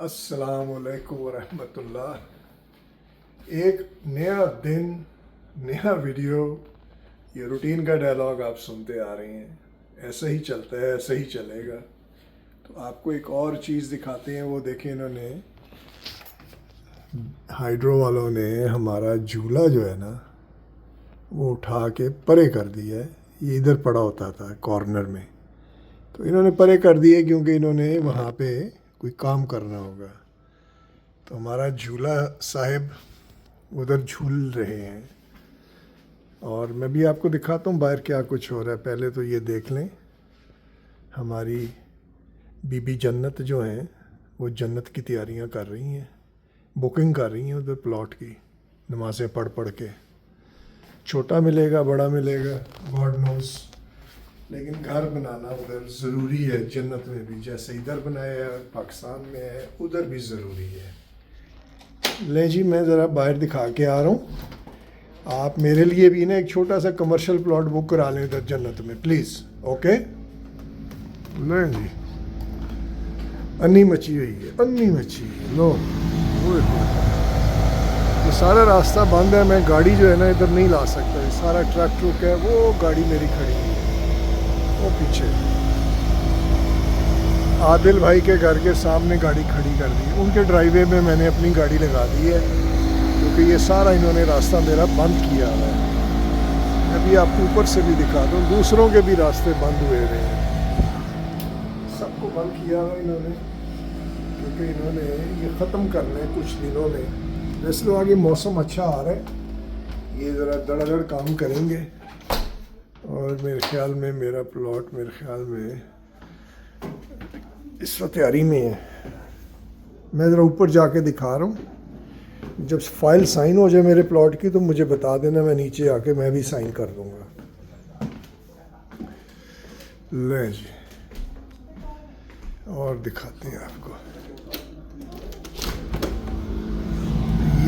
अस्सलामुअलैकुम वरहमतुल्लाह। एक नया दिन, नया वीडियो, ये रूटीन का डायलॉग आप सुनते आ रहे हैं। ऐसा ही चलता है, ऐसा ही चलेगा। तो आपको एक और चीज़ दिखाते हैं। वो देखें, इन्होंने हाइड्रो वालों ने हमारा झूला जो है ना, वो उठा के परे कर दिया है। ये इधर पड़ा होता था कॉर्नर में, तो इन्होंने परे कर दिया क्योंकि इन्होंने वहाँ पे कोई काम करना होगा। तो हमारा झूला साहिब उधर झूल रहे हैं और मैं भी आपको दिखाता हूँ बाहर क्या कुछ हो रहा है। पहले तो ये देख लें, हमारी बीबी जन्नत जो हैं वो जन्नत की तैयारियाँ कर रही हैं, बुकिंग कर रही हैं उधर प्लॉट की, नमाज़ें पढ़ पढ़ के। छोटा मिलेगा, बड़ा मिलेगा, गॉड नोज़, लेकिन घर बनाना उधर ज़रूरी है। जन्नत में भी जैसे इधर बनाया है, पाकिस्तान में है, उधर भी ज़रूरी है। ले जी, मैं ज़रा बाहर दिखा के आ रहा हूँ। आप मेरे लिए भी ना एक छोटा सा कमर्शियल प्लॉट बुक करा लें इधर जन्नत में, प्लीज़। ओके, ले जी। अन्नी मची हुई है, अन्नी मची है। लो, ये सारा रास्ता बंद है। मैं गाड़ी जो है ना इधर नहीं ला सकता। ये सारा ट्रक ट्रुक है। वो गाड़ी मेरी खड़ी है वो पीछे। आदिल भाई के घर के सामने गाड़ी खड़ी कर दी। उनके ड्राइवे में मैंने अपनी गाड़ी लगा दी है क्योंकि ये सारा इन्होंने रास्ता मेरा बंद किया हुआ है। अभी आपको ऊपर से भी दिखा दूँ, दूसरों के भी रास्ते बंद हुए हुए हैं। सबको बंद किया हुआ इन्होंने क्योंकि इन्होंने ये ख़त्म करना है कुछ दिनों में। वैसे तो आगे मौसम अच्छा आ रहा है, ये ज़रा धड़ाधड़ काम करेंगे और मेरे ख्याल में मेरा प्लॉट इस वक्त तैयारी में है। मैं ज़रा ऊपर जाके दिखा रहा हूँ। जब फाइल साइन हो जाए मेरे प्लॉट की तो मुझे बता देना, मैं नीचे आके मैं भी साइन कर दूँगा। ले जी, और दिखाते हैं आपको।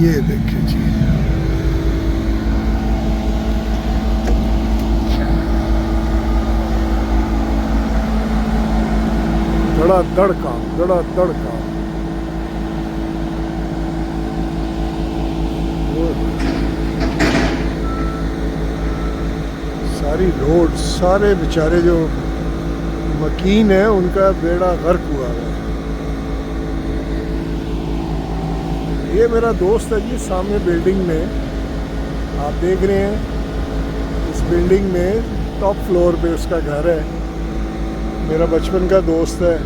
ये देखिए जी, धड़ाधड़ काम। सारी रोड, सारे बेचारे जो मकीन है उनका बेड़ा गर्क हुआ है। ये मेरा दोस्त है जी, सामने बिल्डिंग में आप देख रहे हैं। इस बिल्डिंग में टॉप फ्लोर पे उसका घर है। मेरा बचपन का दोस्त है,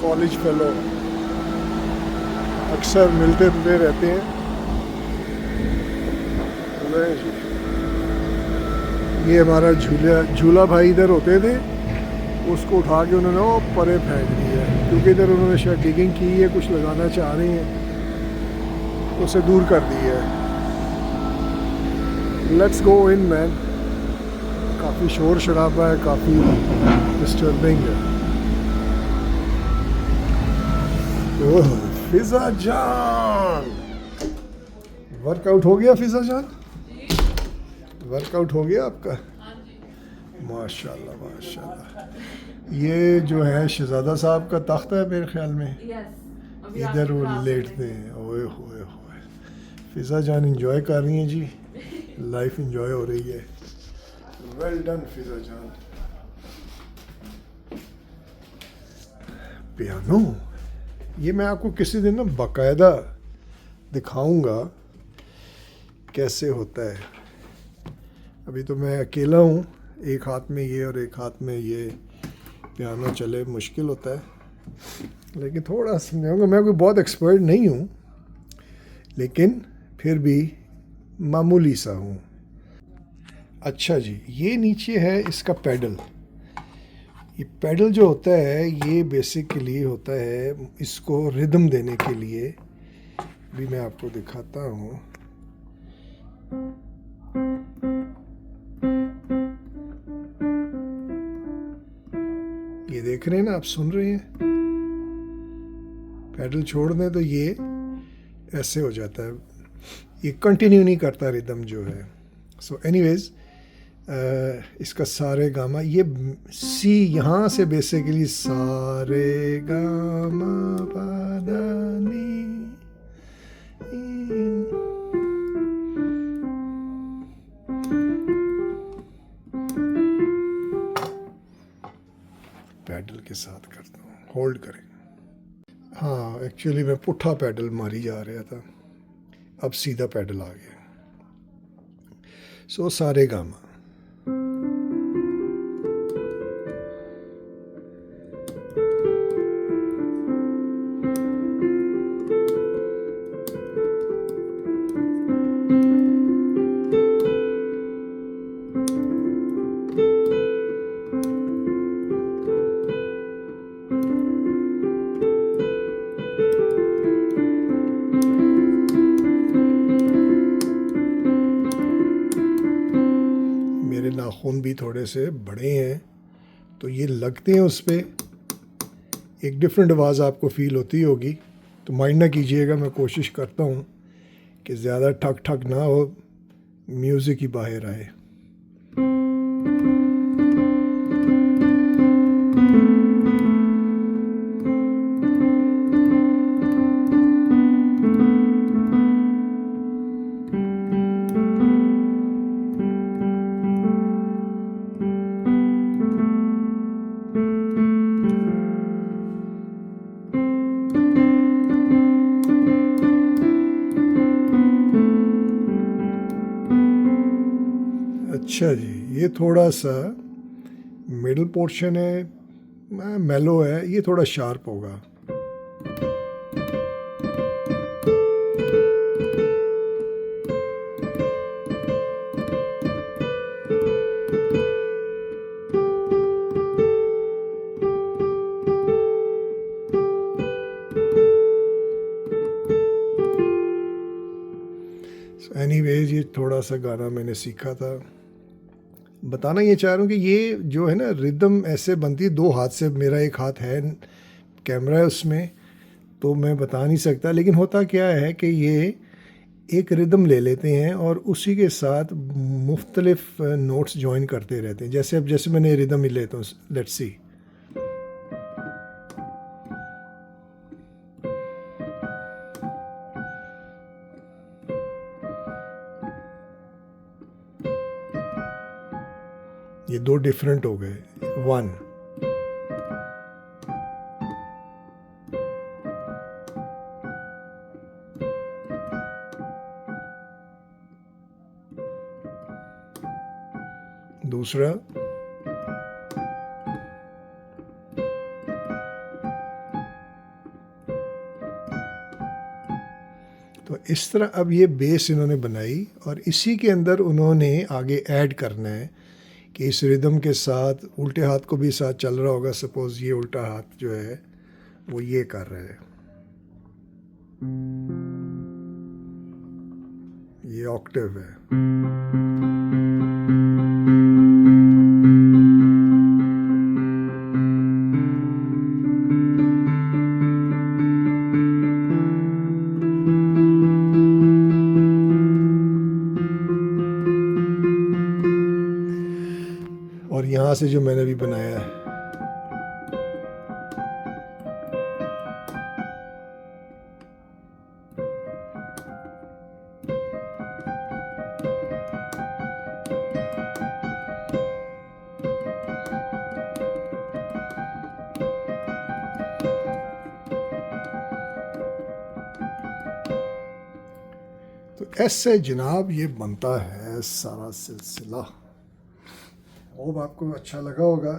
कॉलेज फेलो, अक्सर मिलते जुलते रहते हैं। ये हमारा झूला भाई इधर होते थे, उसको उठा के उन्होंने वो परे फेंक दिया है क्योंकि इधर उन्होंने शायद डिगिंग की है, कुछ लगाना चाह रहे हैं, उसे दूर कर दिया है। Let's go in man. काफ़ी शोर शराबा है, काफ़ी डिस्टर्बिंग है। ओह फिजा जान, वर्कआउट हो गया फिजा जान? वर्कआउट हो गया आपका? माशाल्लाह माशाल्लाह। ये जो है शहजादा साहब का तख्त है मेरे ख्याल में, इधर वो लेटते हैं। ओए होए होए, फिजा जान इंजॉय कर रही हैं जी, लाइफ इंजॉय हो रही है। वेल डन फिजा जान। पियानो, ये मैं आपको किसी दिन ना बाकायदा दिखाऊंगा कैसे होता है। अभी तो मैं अकेला हूँ, एक हाथ में ये और एक हाथ में ये, पियानो चले मुश्किल होता है, लेकिन थोड़ा समझाऊंगा। मैं कोई बहुत एक्सपर्ट नहीं हूँ, लेकिन फिर भी मामूली सा हूँ। अच्छा जी, ये नीचे है इसका पैडल। ये पैडल जो होता है ये बेसिकली होता है इसको रिदम देने के लिए। भी मैं आपको दिखाता हूँ। ये देख रहे हैं ना आप, सुन रहे हैं? पैडल छोड़ दें तो ये ऐसे हो जाता है, ये कंटिन्यू नहीं करता रिदम जो है। सो एनीवेज, इसका सारे गामा, ये सी यहाँ से बेसिकली सारे गामा पादा नी। पैडल के साथ करता हूँ, होल्ड करें। हाँ, एक्चुअली मैं पुट्ठा पैडल मारी जा रहा था, अब सीधा पैडल आ गया। सो सारे गामा। मेरे नाखून भी थोड़े से बड़े हैं तो ये लगते हैं उस पर, एक डिफरेंट आवाज़ आपको फील होती होगी, तो माइंड ना कीजिएगा। मैं कोशिश करता हूँ कि ज़्यादा ठक ठक ना हो, म्यूज़िक ही बाहर आए। अच्छा जी, ये थोड़ा सा मिडल पोर्शन है, मेलो है, ये थोड़ा शार्प होगा। एनीवेज, ये थोड़ा सा गाना मैंने सीखा था। बताना ये चाह रहा हूँ कि ये जो है ना रिदम ऐसे बनती है, दो हाथ से, मेरा एक हाथ है, कैमरा है उसमें, तो मैं बता नहीं सकता। लेकिन होता क्या है कि ये एक रिदम ले लेते हैं और उसी के साथ मुख्तलिफ नोट्स ज्वाइन करते रहते हैं। जैसे अब जैसे मैंने रिदम ही लेता हूँ, लेट्स सी। ये दो डिफरेंट हो गए। 1 दूसरा, तो इस तरह अब ये बेस इन्होंने बनाई और इसी के अंदर उन्होंने आगे ऐड करना है कि इस रिदम के साथ उल्टे हाथ को भी साथ चल रहा होगा। सपोज ये उल्टा हाथ जो है वो ये कर रहा है, ये ऑक्टेव है। और यहाँ से जो मैंने अभी बनाया है, तो ऐसे जनाब ये बनता है सारा सिलसिला। होप आपको अच्छा लगा होगा।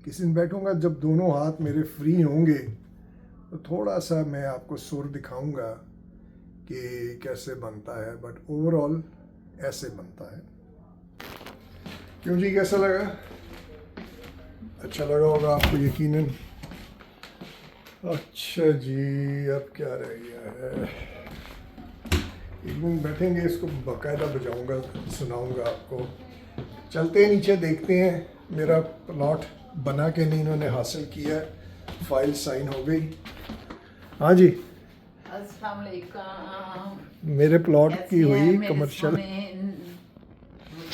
किसी दिन बैठूंगा जब दोनों हाथ मेरे फ्री होंगे तो थोड़ा सा मैं आपको सुर दिखाऊंगा कि कैसे बनता है, बट ओवरऑल ऐसे बनता है। क्यों जी, कैसा लगा? अच्छा लगा होगा आपको यकीनन। अच्छा जी, अब क्या रह गया है? एक दिन बैठेंगे, इसको बाकायदा बजाऊंगा, सुनाऊंगा आपको। चलते हैं नीचे, देखते हैं मेरा प्लॉट बना के नहीं इन्होंने हासिल किया, फाइल साइन हो गई। हाँ जी, अस्सलाम वालेकुम। मेरे प्लॉट की हुई मेरे कमर्शियल। सामने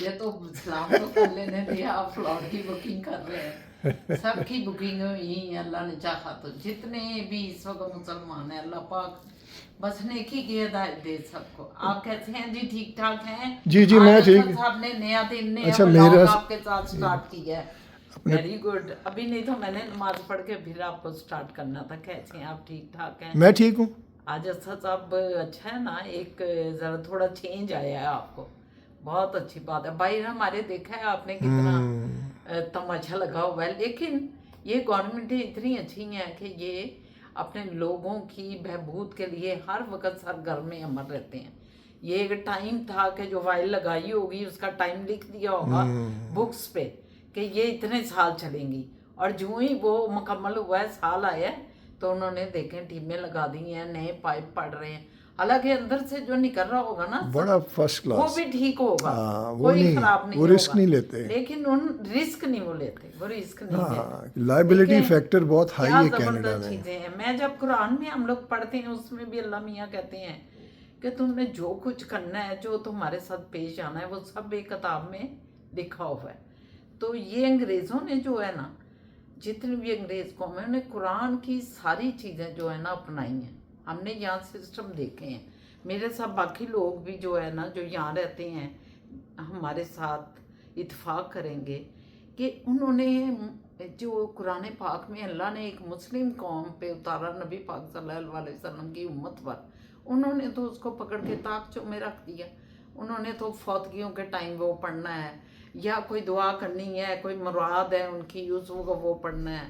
ये तो इस्लाम को कर लेने दिया, आप फ्लॉट की बुकिंग कर रहे हैं। सबकी बुकिंग हुई, अल्लाह ने चाहा तो। जितने भी इस वक्त मुसलमान हैं, अल्लाह पाक बस नेकी की हिदायत दे सबको। आप कैसे हैं जी? ठीक ठाक हैं? जी जी, मैं आज ठीक। असद साहब ने नया दिन, नया अच्छा, ब्लॉग मेरा आपके साथ स्टार्ट किया है। अपने वेरी गुड। अभी नहीं तो मैंने नमाज पढ़ के फिर आपको स्टार्ट करना था। कैसे हैं आप? ठीक ठाक हैं? मैं ठीक हूँ। आज असद साहब अच्छा है ना, एक जरा थोड़ा चेंज आया है आपको, बहुत अच्छी बात है भाई। हमारे देखा है आपने कितना तमाशा लगा हुआ है, लेकिन ये गवर्नमेंटें इतनी अच्छी हैं कि ये अपने लोगों की बहबूद के लिए हर वक्त सरगर्म में अमल रहते हैं। ये एक टाइम था कि जो फाइल लगाई होगी उसका टाइम लिख दिया होगा बुक्स पे कि ये इतने साल चलेंगी, और जो ही वो मुकम्मल हुआ है, साल आया है, तो उन्होंने देखें टीमें लगा दी हैं, नए पाइप पड़ रहे हैं। हालांकि अंदर से जो निकल रहा होगा ना बड़ा फर्स्ट वो क्लास। भी ठीक होगा, वो कोई नहीं, खराब नहीं वो होगा, रिस्क नहीं लेते। लेकिन उन रिस्क नहीं वो लेते, वो रिस्क नहीं लेते। हाँ, लाइबिलिटी देखें, फैक्टर बहुत हाई क्या है कनाडा जबरदस्त में। चीजें हैं। मैं जब कुरान में हम लोग पढ़ते हैं उसमें भी अल्लाह मियाँ कहते हैं कि तुमने जो कुछ करना है, जो तुम्हारे साथ पेश आना है, वो सब एक किताब में लिखा हुआ है। तो ये अंग्रेज़ों ने जो है ना, जितने भी अंग्रेज़ कौम है, उन्हें कुरान की सारी चीज़ें जो है ना अपनाई हैं। हमने यहाँ सिस्टम देखे हैं। मेरे साथ बाकी लोग भी जो है ना, जो यहाँ रहते हैं, हमारे साथ इत्फाक करेंगे कि उन्होंने जो कुरान पाक में अल्लाह ने एक मुस्लिम कौम पे उतारा, नबी पाक सल्लल्लाहु अलैहि वसल्लम की उम्मत पर, उन्होंने तो उसको पकड़ के ताकचों में रख दिया। उन्होंने तो फौतगियों के टाइम वो पढ़ना है, या कोई दुआ करनी है, कोई मुराद है उनकी, उस वो पढ़ना है,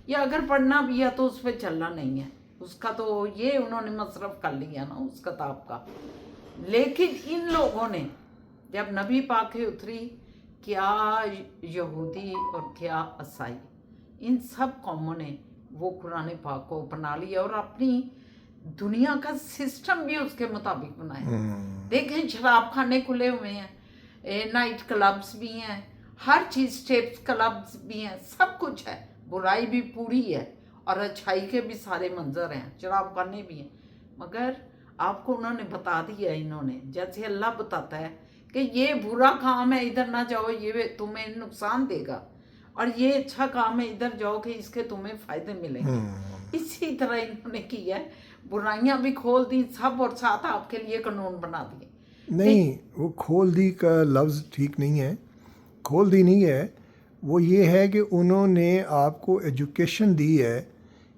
या अगर पढ़ना भी है तो उस पर चलना नहीं है। उसका तो ये उन्होंने मसरफ कर लिया ना उस किताब का। लेकिन इन लोगों ने जब नबी पाक की उतरी, क्या यहूदी और क्या ईसाई, इन सब कौमों ने वो कुरान पाक को अपना लिया और अपनी दुनिया का सिस्टम भी उसके मुताबिक बनाया। देखें, शराब खाने खुले हुए हैं, नाइट क्लब्स भी हैं, हर चीज़, स्टेप्स क्लब्स भी हैं, सब कुछ है। बुराई भी पूरी है और अच्छाई के भी सारे मंजर हैं, शराब खाने भी हैं। मगर आपको उन्होंने बता दिया, इन्होंने जैसे अल्लाह बताता है कि ये बुरा काम है, इधर ना जाओ, ये तुम्हें नुकसान देगा, और ये अच्छा काम है, इधर जाओ कि इसके तुम्हें फ़ायदे मिलेंगे। इसी तरह इन्होंने किया है, बुराइयां भी खोल दी सब, और साथ आपके लिए कानून बना दिए। नहीं, वो खोल दी का लफ्ज़ ठीक नहीं है, खोल दी नहीं है। वो ये है कि उन्होंने आपको एजुकेशन दी है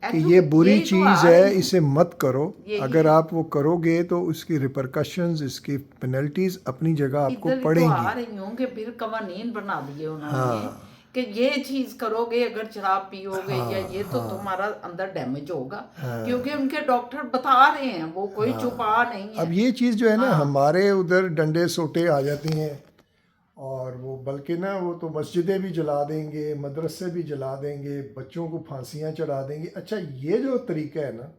कि ये बुरी यही तो चीज़ आ है, रही हूँ। इसे मत करो। यही अगर आप वो करोगे तो उसकी रिपरकशंस, इसकी पेनल्टीज अपनी जगह आपको इधर ही तो आ पड़ेंगी। रही हूँ कि फिर कवानीन बना दिए उन्होंने हाँ कि ये चीज करोगे, अगर शराब पियोगे या हाँ ये, तो हाँ तुम्हारा अंदर डैमेज होगा, हाँ क्योंकि उनके डॉक्टर बता रहे हैं, वो कोई छुपा नहीं है। अब ये चीज़ जो है ना, हाँ, हमारे उधर डंडे सोटे आ जाती हैं, और वो बल्कि ना वो तो मस्जिदें भी जला देंगे, मदरसे भी जला देंगे, बच्चों को फांसियाँ चढ़ा देंगे। अच्छा, ये जो तरीका है ना,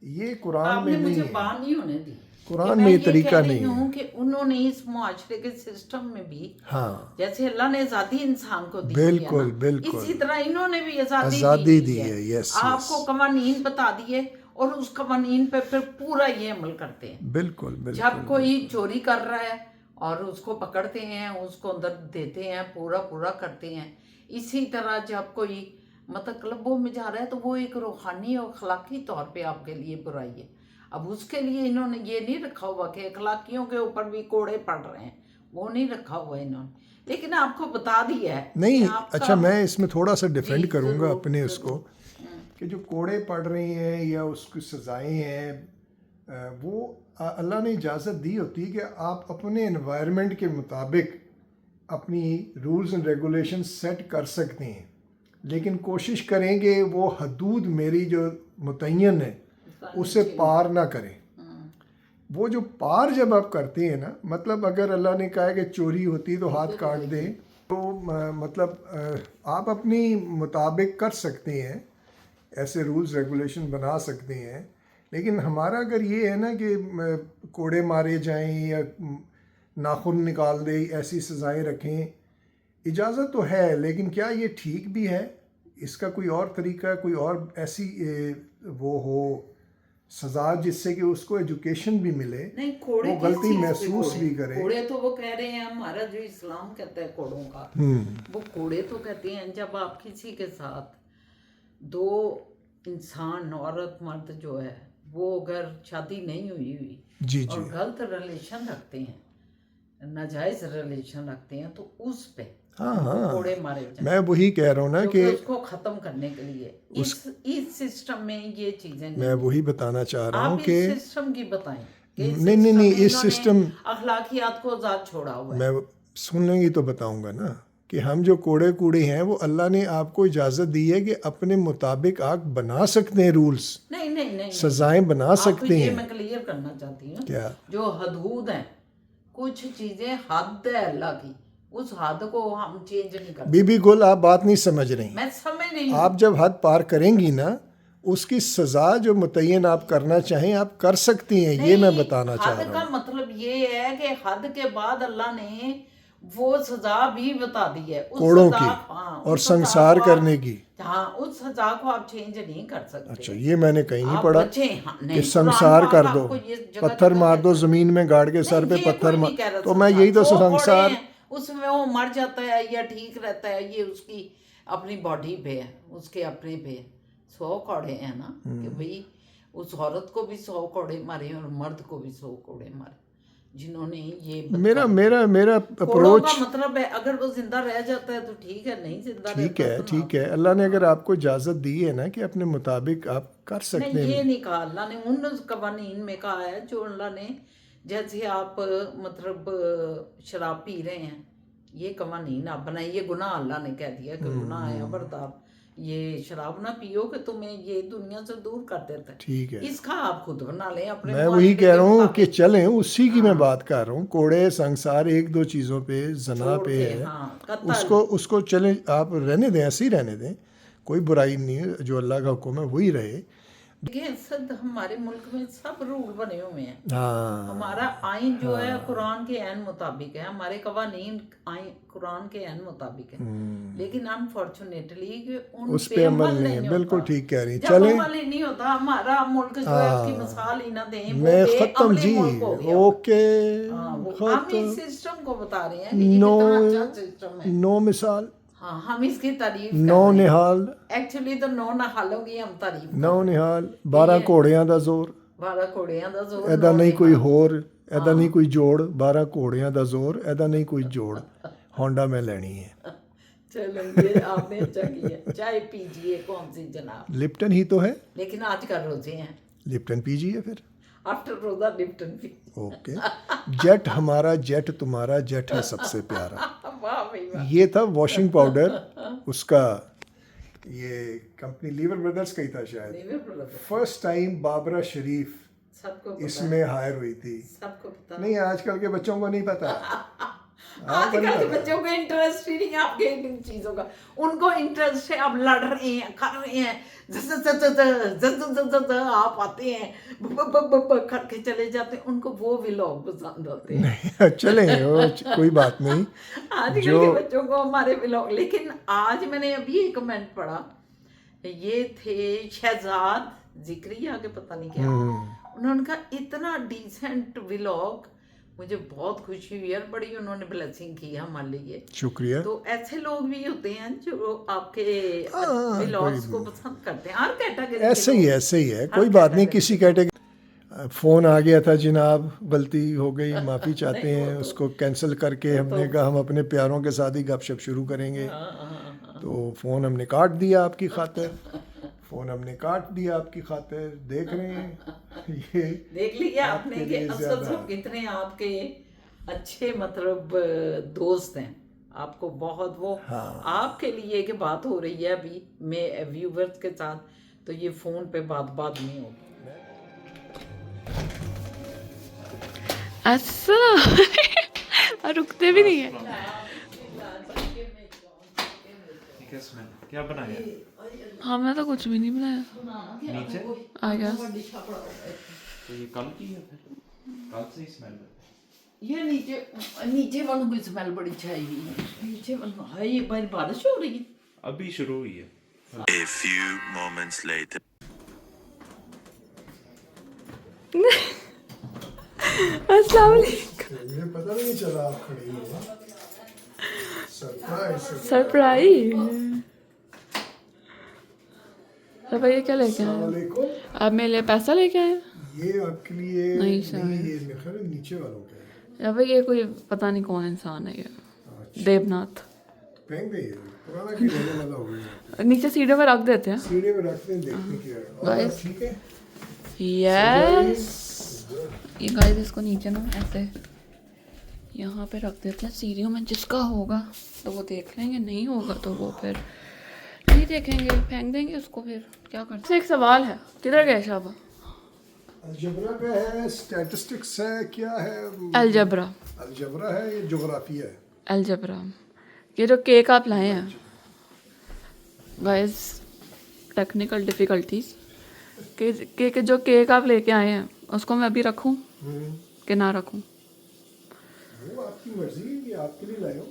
ये कुरान आपने में नहीं मुझे है। बात नहीं होने दी कि कुरान मैं में ये ये तरीका कह रही नहीं है। हूँ कि उन्होंने इस मुआशरे के सिस्टम में भी, हाँ, जैसे अल्लाह ने आज़ादी इंसान को दी है बिल्कुल ना, बिल्कुल इसी तरह इन्होंने भी आज़ादी आज़ादी दी दी है। है। यस आपको यस, कवानीन बता दिए, और उस कवानीन पे फिर पूरा ये अमल करते हैं। बिल्कुल बिल्कुल जब कोई बिल्कुल। चोरी कर रहा है और उसको पकड़ते हैं, उसको अंदर देते हैं, पूरा पूरा करते हैं। इसी तरह जब कोई मतलब क्लबों में जा रहा है, तो वो एक रूहानी और अखलाकी तौर पे आपके लिए बुराई है। अब उसके लिए इन्होंने ये नहीं रखा हुआ कि अखलाकियों के ऊपर भी कोड़े पड़ रहे हैं, वो नहीं रखा हुआ इन्होंने, लेकिन आपको बता दिया है कि नहीं, आपका। अच्छा, मैं इसमें थोड़ा सा जी, डिफेंड करूँगा जरूर अपने उसको, जरूर। कि जो कोड़े पड़ रही हैं या उसकी सज़ाएं हैं, वो अल्लाह ने इजाज़त दी होती है कि आप अपने एनवायरनमेंट के मुताबिक अपनी रूल्स एंड रेगुलेशन सेट कर सकते हैं, लेकिन कोशिश करेंगे वो हदूद मेरी जो मुतय्यन है उससे पार ना करें। वो जो पार जब आप करते हैं ना, मतलब अगर अल्लाह ने कहा है कि चोरी होती तो हाथ काट दें, तो मतलब आप अपनी मुताबिक कर सकते हैं, ऐसे रूल्स रेगुलेशन बना सकते हैं। लेकिन हमारा अगर ये है ना कि कोड़े मारे जाएं या नाखून निकाल दें, ऐसी सज़ाएं रखें, इजाज़त तो है, लेकिन क्या ये ठीक भी है? इसका कोई और तरीका, कोई और ऐसी वो हो सजा जिससे कि उसको एजुकेशन भी मिले, नहीं कोड़े वो किस गलती चीज़ के महसूस कोड़े? भी करे। कोड़े तो वो कह रहे हैं हमारा जो इस्लाम कहता है कोड़ों का, वो कोड़े तो कहते हैं जब आप किसी के साथ दो इंसान औरत मर्द जो है वो अगर शादी नहीं हुई जी और जी गलत रिलेशन रखते हैं, नाजायज रिलेशन रखते हैं, तो उस पे हाँ उनको हाँ, कोड़े मारे जाएं। मैं वही कह रहा हूँ ना क्योंकि कि उसको खत्म करने के लिए इस सिस्टम में ये चीजें नहीं मैं हैं। वही बताना चाह रहा हूँ आप कि इस सिस्टम की बताएं कि इस नहीं, नहीं, सिस्टम नहीं, में इस इन्होंने सिस्टम- अखलाकियात को आजाद छोड़ा हुआ है। मैं सुन लेंगी तो बताऊंगा ना कि हम जो कोड़े कूड़े हैं वो अल्लाह ने आपको इजाज़त दी है कि अपने मुताबिक आप बना सकते हैं रूल्स, नहीं नहीं नहीं सजाएं बना आपको सकते ये हैं। मैं क्लियर करना चाहती हूँ, क्या? जो हदूद है, कुछ चीजें हद है अल्लाह की, उस हद को हम चेंज नहीं करते। बीबी गुल, आप बात नहीं समझ रही। मैं समझ नहीं हूँ। आप जब हद पार करेंगी ना, उसकी सजा जो मुतय्यन आप करना चाहें आप कर सकती हैं, ये मैं बताना चाह हद रहा का हूँ। मतलब ये है कि हद के बाद अल्लाह ने वो सजा भी बता दी है, उस कोड़ों सजा, की हाँ, और उस सजा संसार को आप- करने की। हाँ, उस सजा को आप चेंज नहीं कर सकते। अच्छा, ये मैंने कहीं नहीं आप पढ़ा बचे, हाँ, कि नहीं, संसार कुरान कर पाक दो, आपको ये जगह पत्थर जगह मार दो, कहता है। जमीन में गाड़ के सर पे नहीं, ये पत्थर कोई मार, नहीं कह रहा तो मैं संसार। यही तो सौ कोड़े संसार। हैं, उसमें वो मर जाता है या ठीक रहता है, ये उसकी अपनी बॉडी पे है, उसके अपने पे है। 100 कोड़े हैं ना, कि भाई उस औरत को भी 100 कोड़े मारे और मर्द को भी 100 कोड़े मारे, जिन्होंने ये मेरा मेरा मेरा कोड़ों अप्रोच का मतलब है अगर वो जिंदा रह जाता है तो ठीक है, नहीं जिंदा ठीक रहता है, तो ना। ठीक है। अल्लाह ने अगर आपको इजाज़त दी है ना कि अपने मुताबिक आप कर सकते नहीं, ये हैं। नहीं कहा अल्लाह ने, उन कवानीन में कहा है जो अल्लाह ने, जैसे आप मतलब शराब पी रहे हैं, ये कवानीन आप बनाए, ये गुनाह अल्लाह ने कह दिया कि गुनाह है, खबरदार ये शराब ना पियो कि तुम्हें ये दुनिया से दूर कर देता है। ठीक है, इसका आप खुद बना लें अपने मैं वही मुआशरे कह के रहा हूँ कि मुताबिक। चलें, उसी की मैं बात कर रहा हूँ। कोड़े संसार एक दो चीज़ों पे, जना छोड़ पे के, है, हाँ, कत्ल। उसको चलें, आप रहने दें, ऐसे ही रहने दें, कोई बुराई नहीं है। जो अल्लाह का हुक्म है वही रहे। देखिए सद हमारे मुल्क में सब रूल बने हुए हैं। हाँ, हमारा आइन जो है कुरान के ऐन मुताबिक है, हमारे कवानीन कुरान के ऐन मुताबिक है, लेकिन अनफॉर्चुनेटली उस पे अमल नहीं है। बिल्कुल होता। ठीक कह रही। जब चलें, अमल ही नहीं होता, हमारा मुल्क जो है उसकी मिसाल ही ना दें, वो मैं ख़त्म बेअमली जी, मुल्क हो गया। ओके, हाँ, वो हम ख़त्म। इस सिस्टम को बता रहे हैं कि ये नो, कितना अच्छा सिस्टम है। नो मिसाल, हाँ, हम इसकी तारीफ नो निहाल, एक्चुअली तो नो नहालों की हम तारीफ नो निहाल, 12 ਘੋੜਿਆਂ ਦਾ ਜ਼ੋਰ, 12 ਘੋੜਿਆਂ ਦਾ ਜ਼ੋਰ, ਇਹਦਾ ਨੌ ਨਹੀਂ ਕੋਈ ਨਿਹਾਲ। ਹੋਰ, ਇਹਦਾ ਨਹੀਂ ਕੋਈ ਜੋੜ, 12 ਘੋੜਿਆਂ ਦਾ ਜ਼ੋਰ, ਇਹਦਾ नहीं कोई जोड़, होंडा मैं लेनी है। चलो ये आपने अच्छा किया। चाय पीजिए, कौन सी जनाब, लिप्टन ही तो है, लेकिन आज का रोजे हैं, लिप्टन पीजिए फिर। आफ्टर रोजा लिप्टन पी। ओके, जेट हमारा जेट तुम्हारा जेट है सबसे प्यारा। वाह भाई वाह। ये था वॉशिंग पाउडर, उसका ये कंपनी लीवर ब्रदर्स का ही था शायद। लीवर brother, first time Babra Sharif सबको पता है, इसमें हायर हुई थी। सबको पता है। नहीं, आजकल के बच्चों को नहीं पता। आजकल के बच्चों को इंटरेस्ट ही नहीं है आपके इन चीजों का, उनको इंटरेस्ट है, अब लड़ रहे हैं, कर रहे हैं, आप आते हैं, करके चले जाते हैं, उनको वो व्लॉग पसंद होते हैं। चले, कोई बात नहीं। आजकल के बच्चों को हमारे व्लॉग। लेकिन आज मैंने अभी एक कमेंट पढ़ा, ये थे शहजाद जिक्रिया के, पता नहीं क्या, उन्होंने कहा इतना डिसेंट व्लॉग, मुझे बहुत खुशी हुई यार, बड़ी उन्होंने ब्लेसिंग की हमारे लिए। शुक्रिया। तो ऐसे लोग भी होते हैं जो आपके व्लॉग्स को पसंद करते हैं, हर कैटेगरी। ऐसे ही है, ऐसे ही है, कोई बात नहीं। किसी कैटेगरी फ़ोन आ गया था जनाब, गलती हो गई, माफ़ी चाहते हैं, उसको कैंसिल करके हमने कहा हम अपने प्यारों के साथ ही गपशप शुरू करेंगे, तो फ़ोन हमने काट दिया आपकी खातिर, फ़ोन हमने काट दिया आपकी खातिर। देख रहे हैं, ये देख लिया आपने आपके कि लिए असल ज़्यादा। सब कितने आपके अच्छे मतलब दोस्त हैं, आपको बहुत वो आपके लिए कि बात हो रही है अभी मैं व्यूवर्स के साथ, तो ये फ़ोन पे बात नहीं होगी। अच्छा रुकते भी नहीं है। क्या बनाया? हाँ, मैं तो कुछ भी नहीं बनाया। नीचे आई गेस तो ये कल की है, फिर कल से ही स्मेल है। ये नीचे वालों की स्मेल बड़ी छाई हुई है, नीचे वालों है, ये बारिश हो रही है। अभी शुरू हुई है। A few moments later. अस्सलाम वालेकुम। मुझे पता नहीं चला आप खड़ी हो। सरप्राइज। सरप्राइज। तो भैया क्या लेके आए? वालेकुम। आप मेरे लिए पैसा लेके आए? ये आपके लिए नहीं, शायद। ये मेरे ख्याल में नीचे वालों का है। या भाई ये कोई पता नहीं कौन इंसान है ये, देवनाथ। फेंक दे, ये पुराना की रहने वाला हो गया। नीचे सीढ़ियों में रख देते हैं। सीढ़े में रखते हैं, देखने की है। और Guys. ठीक है। यस, ये गाइस इसको नीचे ना ऐसे यहाँ पे रख देते हैं सीढ़ियों में। जिसका होगा तो वो देख लेंगे, नहीं होगा तो वो फिर नहीं देखेंगे, फेंक देंगे उसको। फिर क्या करते? एक सवाल है, किधर गए शाबा? अलजबरा का है, स्टैटिस्टिक्स है, क्या है? अलजबरा। अलजबरा है, ये ज्योग्राफिया है। अलजबरा। ये जो केक आप लाए हैं गाइस, टेक्निकल डिफिकल्टीज के जो केक आप लेके आए हैं उसको मैं अभी रखूं कि ना रखूं? वो आपकी मर्जी है, ये आपके लिए लाए हो।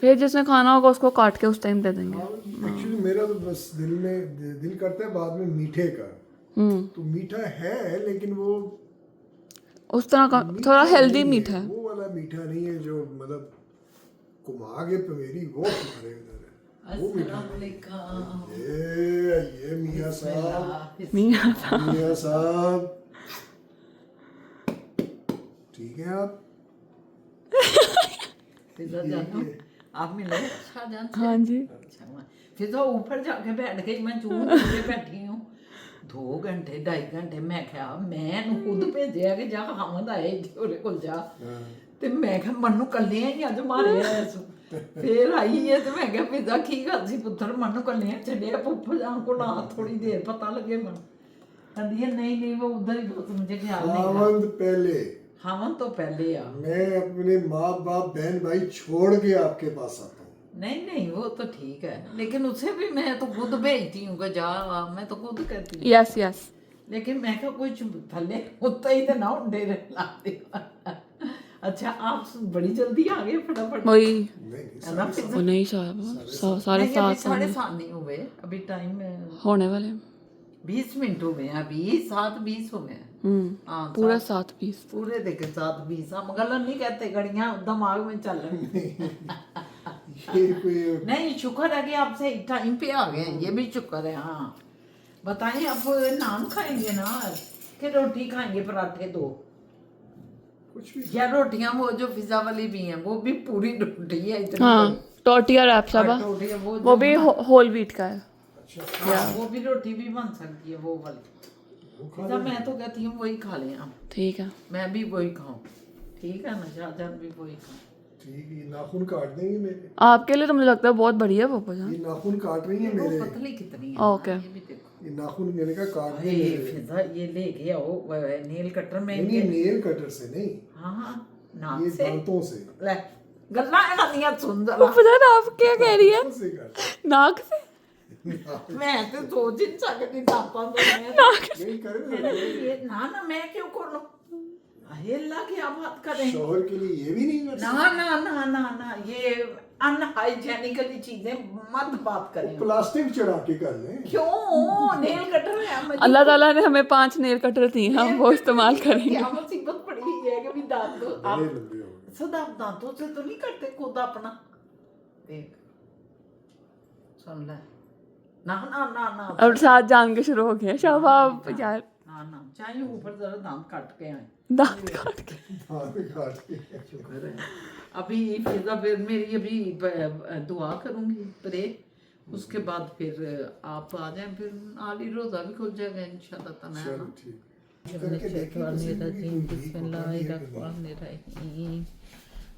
फिर जिसने खाना होगा उसको काट के उस टाइम दे देंगे। एक्चुअली मेरा तो बस दिल करता है बाद में मीठे का। तो मीठा है लेकिन वो उस तरह का थोड़ा हेल्दी मीठा है। वो वाला मीठा नहीं है जो मतलब कुमा के मेरी वो तुम्हारे उधर है। वो मीठा नहीं। ये मियां साहब, मियां साहब। मियां साहब ठीक है आप? फिजा जानो आप मिले शाहजहां से? हाँ जी। अच्छा हुआ। फिजा ऊपर जाके बैठ गई, मैं चूं नीचे बैठी हूँ 2 घंटे 2.5 घंटे। मैं क्या मैं खुद भेजा कि जा हमद आए ਉਹਦੇ ਕੋਲ ਜਾ ਤੇ ਮੈਂ ਕਿਹਾ ਮਨੂੰ ਕੱਲਿਆਂ ਹੀ ਅੱਜ ਮਾਰਿਆ ਇਸ ਫੇਰ ਆਈ ਹੈ ਤੇ ਮੈਂ ਕਿਹਾ ਫਿਜ਼ਾ ਕੀ ਗੱਲ ਸੀ ਪੁੱਤਰ, ਮਨੂੰ ਕੱਲਿਆਂ ਛੱਡਿਆ ਪੁੱਪਾ ਜਾਣ ਕੋ ਨਾ ਥੋੜੀ ਦੇਰ ਪਤਾ ਲੱਗੇ ਮਨ ਕਹਿੰਦੀ है नहीं नहीं वो उधर ही बहुत मुझे ख्याल नहीं था। खावंद पहले, खावन तो पहले आ मैं अपने माँ बाप बहन भाई छोड़ के आपके पास आता हूँ। नहीं नहीं वो तो ठीक है, लेकिन उसे भी मैं तो खुद भेजती हूँ कि जा, मैं तो खुद कहती हूँ। Yes yes. लेकिन मैं क्या कुछ थले होता ही तो ना उंडे लाते। अच्छा आप बड़ी जल्दी आ गए फटाफट। वही नहीं है ना फिर? वो नहीं साहब, साढ़े नहीं, अभी सात 7:30 नहीं हुए, अभी टाइम होने वाले। 20 मिनट हो गए हैं, अभी 7:20 हो गए हैं। हाँ पूरा 7:20। पूरे देखे 7:20। हम गलत नहीं कहते, घड़ियां दिमाग में चल रही। ये कोई नहीं शुक्र है कि आप सही टाइम पे आ गए हैं, ये भी शुक्र है। हाँ बताइए, आप नान खाएंगे ना कि रोटी खाएंगे? पराठे 2 कुछ भी। या रोटियां वो जो पिज्जा वाली भी हैं वो भी पूरी रोटी है इतनी हाँ, बड़ी। टोर्टिया रैप शाबा, टोटियां वो जो भी होल व्हीट का है। हाँ, वो भी रोटी भी बन सकती है वो वाली। पिज्जा मैं तो कहती हूँ वही खा लें आप, ठीक है। मैं भी वही खाऊं। ठीक है ना, शाहजहां भी वही खाऊं। ठीक है, नाखून काट देंगे मेरे। आपके लिए तो मुझे लगता है बहुत बढ़िया है वो जान। ये नाखून काट रही है वो मेरे। पतली कितनी है ना, ओके। ये भी देखो। ये नाखून मैंने कहा काट अरे देंगे। फिजा ये ले गया वो नेल कटर में नहीं इनके। नेल कटर से नहीं, हाँ हाँ नाक ये से दांतों से। ले गल्ला है ना सुन जरा। पता आप क्या कह रही है? दांतों से काट। नाक से? मैं तो सोच ही नहीं सकती दांतों से। नहीं करे ना। ये ना ना मैं क्यों खोलूं? अरे अल्लाह की आप बात कर रहे हैं। शोहर के लिए ये भी नहीं कर ना ना ना ना ना ये अनहाइजेनिकली चीजें मत बात करें। सकते। प्लास्टिक चढ़ा के कर लें। क्यों? नेल कटर है मुझे। अल्लाह ताला ने हमें 5 नेल कटर दिए हैं, हम वो इस्तेमाल करेंगे। क्या मुसीबत पड़ी हुई है कि भी दांत बड़े आप लंबे हो गए। सदा आप दांतों से तो नहीं करते खुद अपना? देख सुन ले। ना ना ना ना अब साथ जान के शुरू हो गया शाबाब यार। ना ना चाहे ऊपर जरा दांत काट के आए। दांत काट के। दांत काट के। शुक्र है। अभी फिजा फिर मेरी अभी दुआ करूंगी प्रे, उसके बाद फिर आप आ जाएं, फिर आली रोजा भी खुल जाएगा इंशाल्लाह ताला। चलो ठीक। बिस्मिल्लाहिर्रहमानिर्रहीम।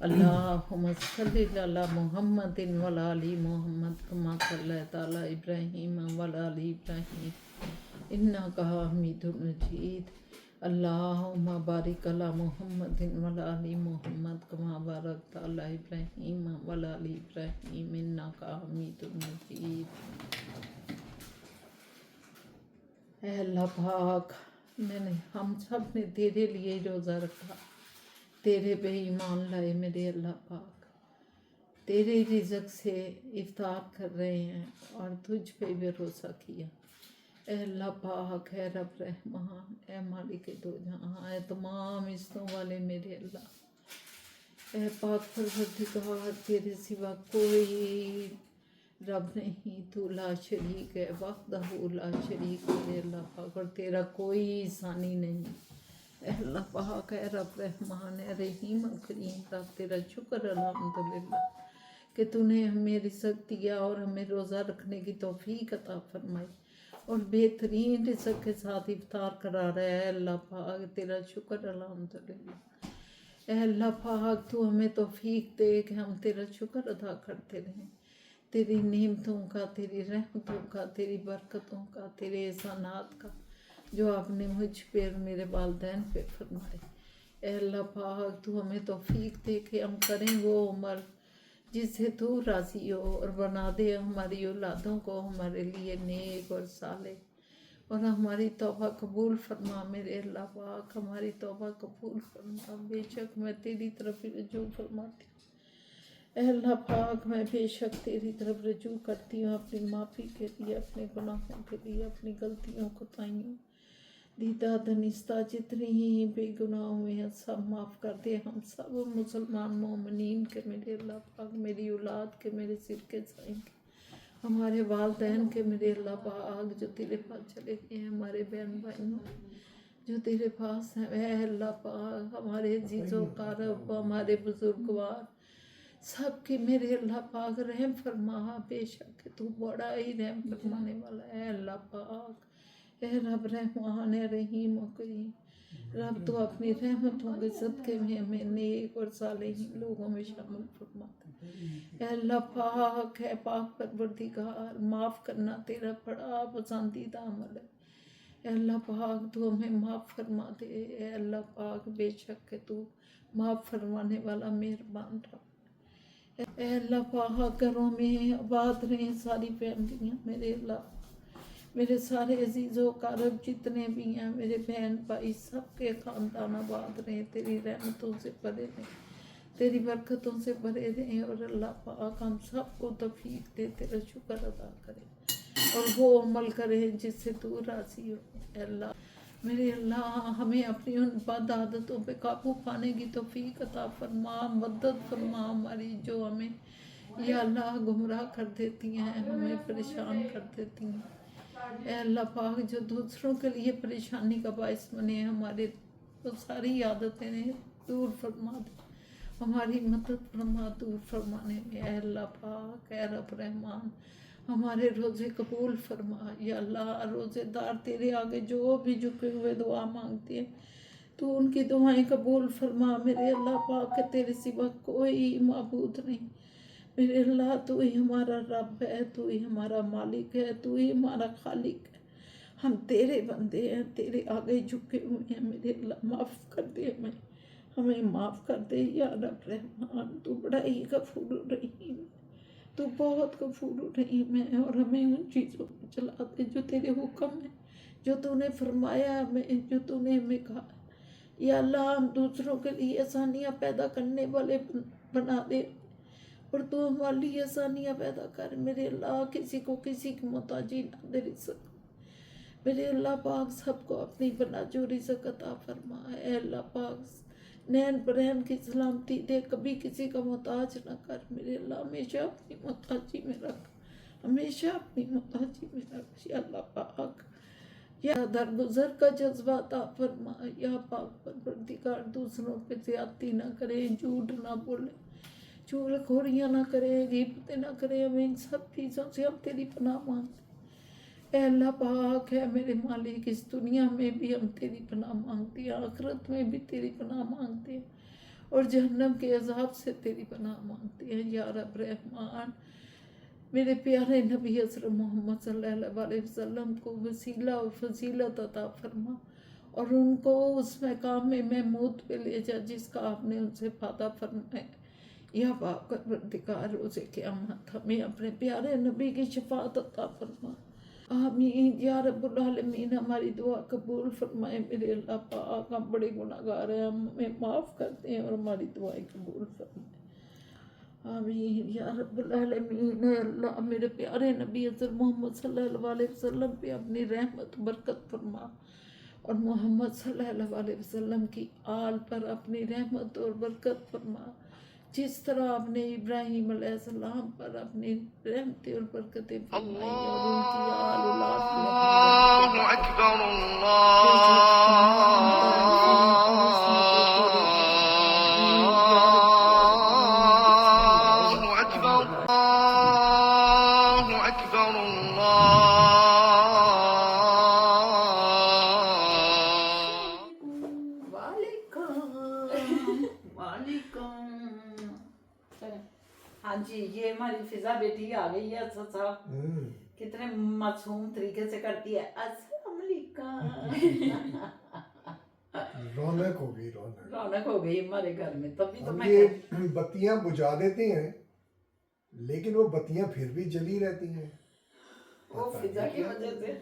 अल्लाहुम्मा सल्लि अला मुहम्मदिन व अला आलि मुहम्मद कमा सल्लैता अला इब्राहीम व अला आलि इब्राहीम इन्नका हमीदुम मजीद। अल्लाहुम्मा बारिक अला मुहम्मदिन व अला आलि मुहम्मद कमा बारकता अला इब्राहीम व अला आलि इब्राहीम इन्नका हमीदुम मजीद। ऐ अल्लाह पाक, मैंने हम सब ने तेरे लिए रोज़ा रखा, तेरे पे ईमान लाए मेरे अल्लाह पाक, तेरे रिज़्क़ से इफ्तार कर रहे हैं और तुझ पे भरोसा किया। ए अल्लाह पाक है रब रहमान, ए मालिक दो जहां, ए तमाम हिस्सों वाले मेरे अल्लाह, ए पाक परवरदिगार, तेरे सिवा कोई रब नहीं, तू ला शरीक है, वहदहू ला शरीक मेरे अल्लाह पाक, और तेरा कोई सानी नहीं। ए अल्लाह पाक है रब रहमान, है रहीम करीम, रब तेरा शुक्र अल्हम्दुलिल्लाह कि तूने हमें रिज़्क़ दिया और हमें रोज़ा रखने की तौफीक अता फरमाई और बेहतरीन रिज़्क़ के साथ इफ्तार करा रहा है। अल्लाह पाक तेरा शुक्र अल्हम्दुलिल्लाह। ए अल्लाह पाक तू हमें तौफीक दे कि हम तेरा शुक्र अदा करते रहें, तेरी नेमतों का, तेरी रहमतों का, तेरी बरकतों का, तेरे एहसानात का जो आपने मुझ पे और मेरे वालिदैन पे फरमाए। ए अल्लाह पाक तू हमें तौफीक दे कि हम करें वो उम्र जिससे तू राज़ी हो और बना दे हमारी औलादों को हमारे लिए नेक और साले, और हमारी तौबा कबूल फरमा मेरे अल्लाह पाक, हमारी तौबा कबूल फरमा। बेशक मैं तेरी तरफ रजू फरमाती हूँ, ए अल्लाह पाक मैं बेशक तेरी तरफ रजू करती हूँ अपनी माफ़ी के लिए, अपने गुनाहों के लिए, अपनी गलतियों कोताहियों दीदा दनिस्ता जितनी ही बेगुनाह हुए हैं सब माफ़ कर दे हम सब मुसलमान मोमिनीन के मेरे अल्लाह पाक, मेरी औलाद के, मेरे सिर के साईं के, हमारे वालिदैन के मेरे अल्लाह पाक जो तेरे पास चले गए हैं, हमारे बहन भाइयों जो तेरे पास हैं। वह अल्लाह पाक हमारे अजीज़ों कारब, हमारे बुजुर्गवार सब के मेरे अल्लाह पाक रहम फरमा। बेशक तू बड़ा ही रहम फरमाने वाला है अल्लाह पाक। ए रब रहमान है रहीम और करीम, रब तो अपनी रहमतों के सदक़े में हमें नेक और सालेहीन लोगों में शामिल फरमाता। ए अल्लाह पाक है पाक परवरदिगार, माफ़ करना तेरा बड़ा पसंदीदा अमल है। ए अल्लाह पाक तू हमें माफ़ फरमा दे। ए अल्लाह पाक बेशक है तू माफ़ फरमाने वाला मेहरबान रब। ए अल्लाह पाक घरों में आबाद रहें सारी फैमिलियाँ मेरे अल्लाह, मेरे सारे अजीज़ों कारब जितने भी हैं मेरे बहन भाई सबके ख़ानदान आबाद रहें, तेरी रहमतों से भरे रहें, तेरी बरकतों से भरे रहें, और अल्लाह पाक हम सबको तौफीक दे तेरा शुक्र अदा करें और वो अमल करें जिससे तू राज़ी हो। अल्लाह मेरे अल्लाह हमें अपनी उन बद आदतों पे काबू पाने की तौफीक अता फरमा, मदद फरमा हमारी जो हमें या अल्लाह गुमराह कर देती हैं, हमें परेशान कर देती हैं। ए अल्लाह पाक जो दूसरों के लिए परेशानी का बायस बने, हमारे वो सारी आदतें दूर फरमा दे, हमारी मदद फरमा दूर फरमाने में। ए अल्लाह पाक ए रब रहमान हमारे रोज़े कबूल फरमा। या अल्लाह रोज़ेदार तेरे आगे जो भी झुके हुए दुआ मांगते हैं तो उनकी दुआएं कबूल फरमा मेरे अल्लाह पाक, तेरे सिवा कोई माबूद नहीं मेरे अल्लाह, तू ही हमारा रब है, तू ही हमारा मालिक है, तू ही हमारा खालिक है। हम तेरे बंदे हैं, तेरे आगे झुके हुए हैं मेरे अल्लाह, माफ़ कर दे हमें माफ़ कर दे या रब रहमान। तू बड़ा ही गफूर रहीम, तू बहुत गफूर रहीम है, और हमें उन चीज़ों को चला दे जो तेरे हुक्म है, जो तूने फरमाया हमें, जो तूने हमें कहा। या अल्लाह हम दूसरों के लिए आसानियाँ पैदा करने वाले बना दे, और तू हमारे लिए आसानियाँ पैदा कर मेरे अल्लाह, किसी को किसी की मोहताजी ना दे रिज़्क़ मेरे अल्लाह पाक, सबको अपनी बना जो रिज़्क़ अता फरमा। है अल्लाह पाक नैन बरहन की सलामती दे, कभी किसी का मोहताज ना कर मेरे अल्लाह, हमेशा अपनी मोहताजी में रख, हमेशा अपनी मोहताजी में रख। या अल्लाह पाक या दरगुजर का जज्बा अता फरमा। या पाक परवरदिगार दूसरों पे ज़्यादती ना करें, झूठ ना बोले, चुगलखोरियाँ ना करें, ग़ीबतें ना करें, हमें इन सब चीज़ों से हम तेरी पनाह मांगते हैं। ए अल्लाह पाक है मेरे मालिक, इस दुनिया में भी हम तेरी पनाह मांगते हैं, आखिरत में भी तेरी पनाह मांगते हैं, और जहन्नम के अजाब से तेरी पनाह मांगते हैं। या रब रहमान मेरे प्यारे नबी हज़रत मोहम्मद सल्लल्लाहु अलैहि वसल्लम को वसीला और फजीलत अता फरमा, और उनको उस मकाम में महमूद पे ले जा जिसका आपने उनसे वादा फरमाया। या पाक परवरदिगार रोज़े क़यामत हमें अपने प्यारे नबी की शफाअत अता फरमा। आमीन या रब्बुल आलमीन, हमारी दुआ कबूल फरमाए मेरे अल्लाह पाक, हम बड़े गुनाहगार हैं, हमें माफ़ करते हैं और हमारी दुआएं कबूल फरमाए। आमीन या रब्बुल आलमीन। है अल्लाह मेरे प्यारे नबी हज़रत मोहम्मद सल्लल्लाहु अलैहि वसल्लम पे अपनी रहमत बरकत फरमा और मोहम्मद सल्लल्लाहु अलैहि वसल्लम की आल पर अपनी रहमत और बरकत फरमा। जिस तरह आपने इब्राहीम अलैहिस्सलाम पर अपनी रहमतें और बरकतें फरमाई और उनकी आल औलाद पे अपनी रहमतें बेशक तमाम तरफ़ें और उसमतें तेरे आमीन या रब्बल आलमीन। वालेकुम। हाँ जी, ये हमारी फिजा बेटी आ गई है। ससा कितने मासूम तरीके से करती है अस्सलाम वालेकुम। रौनक हो गई, रौनक रौनक हो गई हमारे घर में। तभी तो हम मैं ये बत्तियां बुझा देते हैं लेकिन वो बत्तियां फिर भी जली रहती हैं। वो फिजा की वजह से,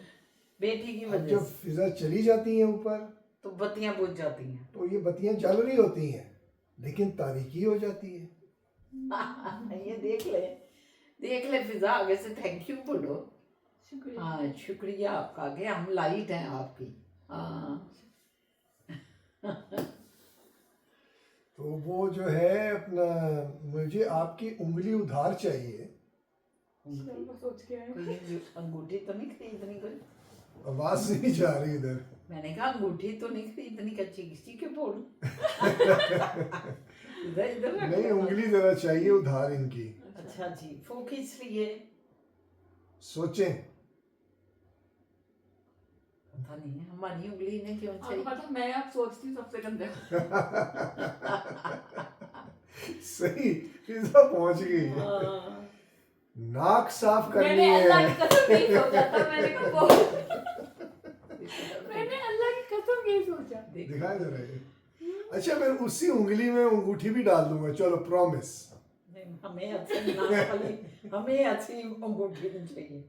बेटी की अब वजह जब से फिजा चली जाती है ऊपर तो बत्तियां बुझ जाती हैं। तो ये बत्तियां जल रही होती हैं लेकिन तारीकी हो जाती है। ये देख ले फिजा, आगे से थैंक यू बोलो। शुक्रिया। हाँ शुक्रिया आपका, आगे हम लाइट हैं आपकी। हाँ तो वो जो है अपना, मुझे आपकी उंगली उधार चाहिए। सोच के कोई अंगूठी तो नहीं खरीदनी कोई? आवाज नहीं जा रही इधर। मैंने कहा अंगूठी तो नहीं खरीदनी, कच्ची किसी के बोल। इधर इधर रख नहीं, लो। उंगली जरा चाहिए उधार इनकी। अच्छा जी, फूक इसलिए सोचें। पता नहीं है हमारी उंगली ने क्यों चाहिए। पता मैं अब सोचती हूँ सबसे गंदे। सही, पिज्जा पहुंच गई। हाँ। नाक साफ करनी मैंने है। अल्लाह की कसम नहीं सोचा था, मैंने अल्लाह की कसम नहीं सोचा। दिखाई दे रहा है। अच्छा, मैं उसी उंगली में अंगूठी भी डाल दूंगा, चलो प्रॉमिस। हमें अच्छी नाक वाली, हमें अच्छी अंगूठी नहीं चाहिए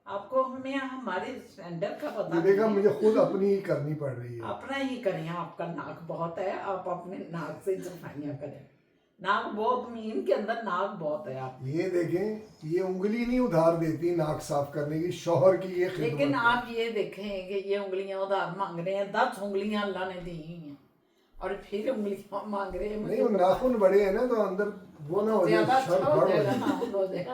आपको। हमें हमारे स्टैंडर्ड का पता ये देखा, नहीं है। मुझे खुद अपनी ही करनी पड़ रही है। अपना ही करें, आपका नाक बहुत है, आप अपने नाक से सफाइयाँ करें। नाक बहुत मीन के अंदर नाक बहुत है आप। ये देखें, ये उंगली नहीं उधार देती नाक साफ करने की, शौहर की ये खिदमत लेकिन है। आप ये देखें कि ये उंगलियां उधार मांग रहे हैं, 10 उंगलियां अल्लाह ने दी हुई हैं और फिर उंगलियां मांग रहे हैं। नहीं, वो नाखून बड़े हैं ना, तो अंदर वो ना हो ज्यादा जाए, अच्छा शर हो फाड़ हो जाएगा। जाए। हाँ, हो जाएगा।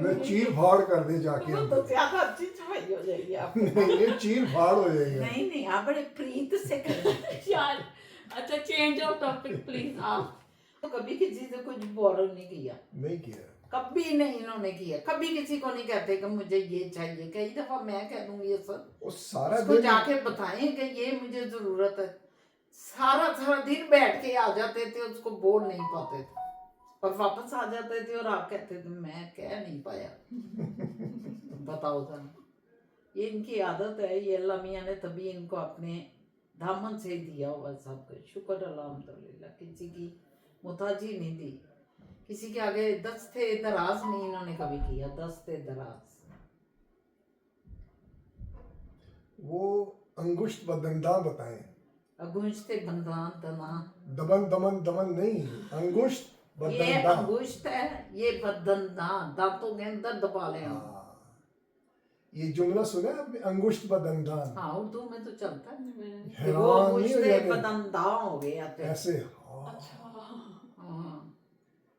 मैं चीर फाड़ कर दे जाके वो अंदर। तो ज्यादा अच्छी सफाई हो जाएगी आप। नहीं, ये चीर फाड़ हो जाएगा। नहीं नहीं, आप बड़े प्रीत से करें यार अच्छा, चेंज ऑफ टॉपिक प्लीज। आप तो कभी किसी से कुछ बोरो नहीं किया? नहीं किया। कभी नहीं इन्होंने किया। कभी किसी को नहीं कहते कि मुझे ये चाहिए। कई दफा मैं कह दूंगी ये सब, वो सारा उसको दिन जाके बताएं कि ये मुझे जरूरत है। सारा दिन बैठ के आ जाते थे, उसको बोल नहीं पाते थे और वापस आ जाते थे और आप कहते थे मैं कह नहीं पाया। बताओ जरा, ये इनकी आदत है। ये अल्लाह मियाँ ने तभी इनको अपने दामन से दिया हुआ सब कुछ। शुक्र अल्हम्दुलिल्लाह, किसी की मुताजी नहीं दी, किसी के आगे दस्ते दराज नहीं इन्होंने कभी किया। दस्ते दराज वो अंगुष्ठ बदंदा बताएं। अगुंजते बंदान तना, दमन दमन दमन नहीं, अंगुष्ठ ये बदंदा। अंगुष्ठ है, ये बदंदान, दांतों के अंदर दबा ले हम। हाँ, ये जुमला सुना है आपने, अंगुष्ठ बदंदान। हाँ, उर्दू में तो चलता है कि हैरान वो नहीं हो अंगुष्ठे जाते? बदंदा हो गया थे। ऐसे हाँ, हाँ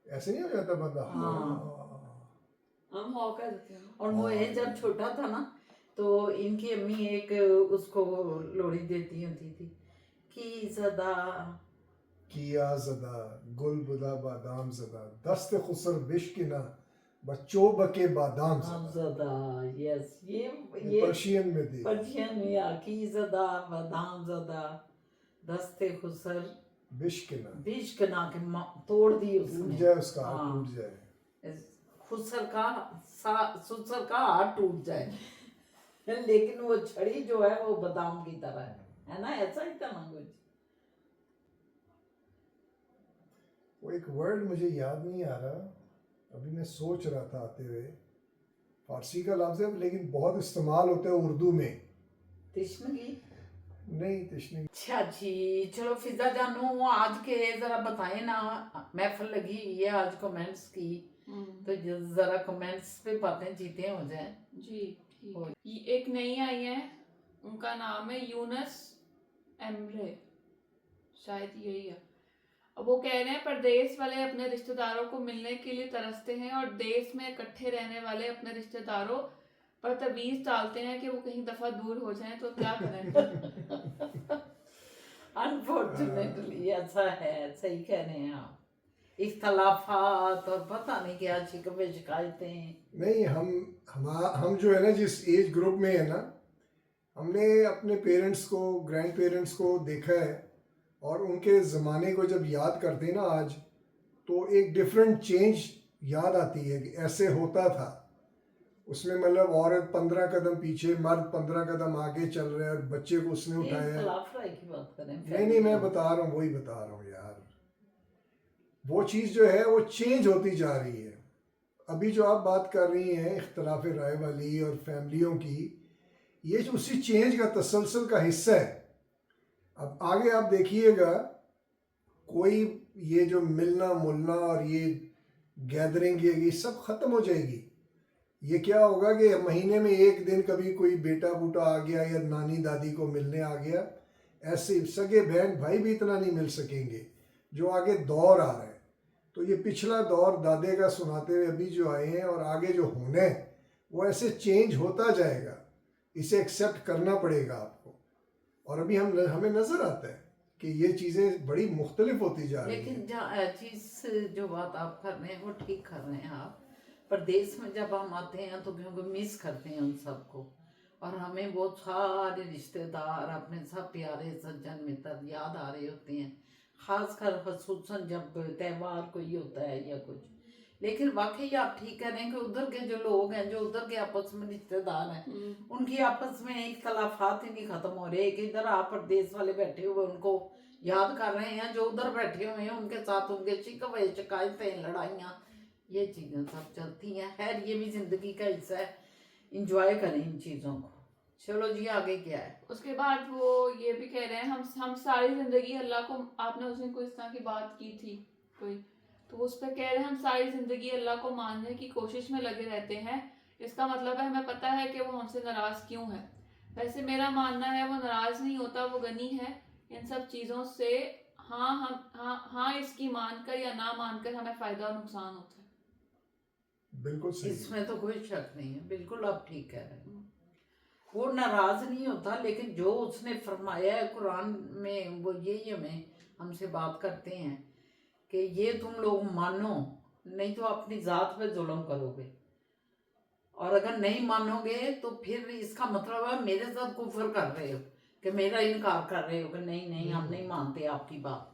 ऐसे नहीं हो जाता बंदा। हाँ। हम हो कर देते हैं। और वो ये जब छोटा था ना, तो इनकी अम्मी एक उसको लोड़ी देती होती थी कि सदा किया जदा गुल बुदा बादाम जदा, दस्त खुसर बिश्किना बच्चों बके बादाम जदा। सदा, यस, ये पर्शियन में थी। पर्शियन में की सदा बादाम सदा दस्ते खुसर बिश्किना, बीच के ना के तोड़ दी टूट उसने। जाए उसका हाथ, हाँ। टूट जाए। खुसर का सुसर का हाथ टूट जाए। लेकिन वो छड़ी जो है वो बादाम की तरह है ना, ऐसा ही था ना कुछ। वो एक वर्ड मुझे याद नहीं आ रहा, अभी मैं सोच रहा था आते हुए। फारसी का लफ्ज़ है लेकिन बहुत इस्तेमाल होता है उर्दू में। तिश्नगी नहीं तिशनी अच्छा जी, चलो फिजा जानू आज के जरा बताए ना, महफिल लगी हुई है आज कमेंट्स की, तो जरा कमेंट्स पे बातें जीते हो जाए। जी ठीक। ये एक नई आई है, उनका नाम है यूनस एमरे, शायद यही है। अब वो कह रहे हैं परदेश वाले अपने रिश्तेदारों को मिलने के लिए तरसते हैं और देश में इकट्ठे रहने वाले अपने रिश्तेदारों पर तवीज डालते हैं कि वो कहीं दफा दूर हो जाएं, तो क्या करें। अनफॉर्चुनेटली ऐसा है, सही कह रहे हैं आप। इख्तलाफात और पता नहीं क्या शिकवे शिकायतें। नहीं, हम जो है ना, जिस एज ग्रुप में है ना, हमने अपने पेरेंट्स को, ग्रैंड पेरेंट्स को देखा है, और उनके ज़माने को जब याद करते हैं ना आज, तो एक डिफरेंट चेंज याद आती है कि ऐसे होता था। उसमें मतलब औरत 15 कदम पीछे, मर्द 15 कदम आगे चल रहे हैं, और बच्चे को उसने उठाया है। इख्तलाफ राय की बात करें। नहीं, मैं बता रहा हूँ, वही बता रहा हूँ यार। वो चीज़ जो है वो चेंज होती जा रही है। अभी जो आप बात कर रही हैं इख्तलाफ राय वाली और फैमिलियों की, ये जो उसी चेंज का तसलसल का हिस्सा है। अब आगे आप देखिएगा, कोई ये जो मिलना मुलना और ये गैदरिंग ये सब ख़त्म हो जाएगी। ये क्या होगा कि महीने में एक दिन कभी कोई बेटा बूटा आ गया या नानी दादी को मिलने आ गया, ऐसे सगे बहन भाई भी इतना नहीं मिल सकेंगे। जो आगे दौर आ रहा है, तो ये पिछला दौर दादे का सुनाते हुए अभी जो आए हैं और आगे जो होने हैं, वो ऐसे चेंज होता जाएगा। इसे एक्सेप्ट करना पड़ेगा आपको। और अभी हमें नज़र आता है कि ये चीज़ें बड़ी मुख्तलिफ होती जा रही हैं। लेकिन चीज़ जो बात आप कर रहे हैं वो ठीक कर रहे हैं आप। प्रदेश में जब हम आते हैं तो क्योंकि मिस करते हैं उन सबको, और हमें बहुत सारे रिश्तेदार अपने सब प्यारे सज्जन मित्र याद आ रहे होते हैं, खासकर खसूसन जब त्यौहार कोई होता है या कुछ। लेकिन वाकई आप ठीक कह रहे हैं कि उधर के जो लोग हैं, जो उधर के आपस में रिश्तेदार हैं, उनकी आपस में इख्तलाफात ही नहीं खत्म हो रहे कि इधर आप प्रदेश वाले बैठे हुए उनको याद कर रहे हैं, जो उधर बैठे हुए हैं उनके साथ उनके शिकवे शिकायतें लड़ाइयाँ ये चीज़ें सब चलती हैं। खैर ये भी ज़िंदगी का हिस्सा है, इंजॉय करें इन चीज़ों को। चलो जी आगे क्या है। उसके बाद वो ये भी कह रहे हैं हम सारी जिंदगी अल्लाह को, आपने उस दिन कोई इस तरह की बात की थी कोई, तो उस पर कह रहे हैं हम सारी जिंदगी अल्लाह को मानने की कोशिश में लगे रहते हैं, इसका मतलब है हमें पता है कि वो हमसे नाराज क्यों है। वैसे मेरा मानना है वो नाराज नहीं होता, वो गनी है इन सब चीज़ों से। हाँ इसकी मानकर या ना मानकर हमें फायदा और नुकसान होता है। बिल्कुल सही, इसमें तो कोई शक नहीं है, बिल्कुल आप ठीक कह रहे हैं। वो नाराज नहीं होता, लेकिन जो उसने फरमाया है कुरान में, वो यही हमें हमसे बात करते हैं कि ये तुम लोग मानो, नहीं तो अपनी ज़ात पे जुल्म करोगे, और अगर नहीं मानोगे तो फिर इसका मतलब है मेरे साथ कुफर कर रहे हो, कि मेरा इनकार कर रहे हो कि नहीं हम नहीं मानते आपकी बात।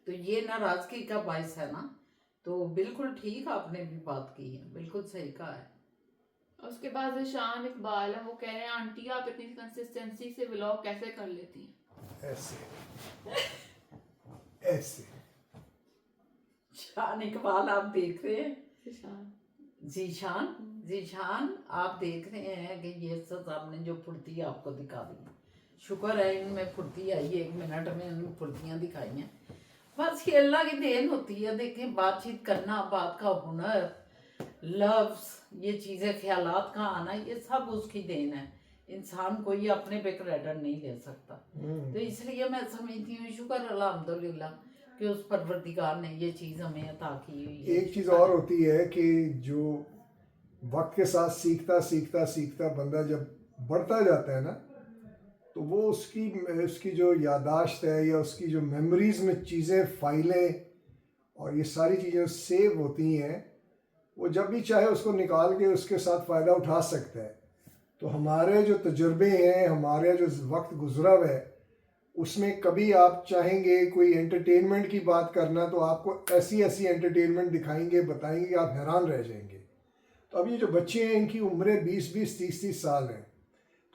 तो ये नाराज़गी का बायस है ना। तो बिल्कुल ठीक आपने भी बात की है, बिल्कुल सही कहा है। उसके बाद ज़ीशान इकबाल है, वो कह रहे हैं आंटी आप इतनी कंसिस्टेंसी से व्लॉग कैसे कर लेती हैं? ऐसे शान इकबाल आप देख रहे हैं, ज़ीशान जीशान आप देख रहे हैं कि ये सब आपने जो फुर्ती आपको दिखा दी, शुक्र है इनमें फुर्ती आई है, 1 मिनट में इनमें फुर्तियाँ दिखाई हैं। बस ये अल्लाह की देन होती है। देखें, बातचीत करना, बात का हुनर, लफ्ज़, ये चीज़ें, ख्यालात का आना, ये सब उसकी देन है। इंसान कोई अपने पे क्रेडिट नहीं ले सकता। तो इसलिए मैं समझती हूँ शुक्र अल्हम्दुलिल्लाह कि उस परवरदिगार ने ये चीज़ हमें अता की हुई है। एक चीज़ और होती है कि जो वक्त के साथ सीखता बंदा जब बढ़ता जाता है ना, तो वो उसकी जो यादाश्त है या उसकी जो मेमोरीज़ में चीज़ें, फाइलें और ये सारी चीज़ें सेव होती हैं, वो जब भी चाहे उसको निकाल के उसके साथ फ़ायदा उठा सकता है। तो हमारे जो तजुर्बे हैं, हमारे जो वक्त गुजरा हुआ है, उसमें कभी आप चाहेंगे कोई एंटरटेनमेंट की बात करना, तो आपको ऐसी एंटरटेनमेंट दिखाएंगे, बताएंगे कि आप हैरान रह जाएंगे। तो अब ये जो बच्चे हैं, इनकी उम्रें 20-20, 30-30 साल हैं,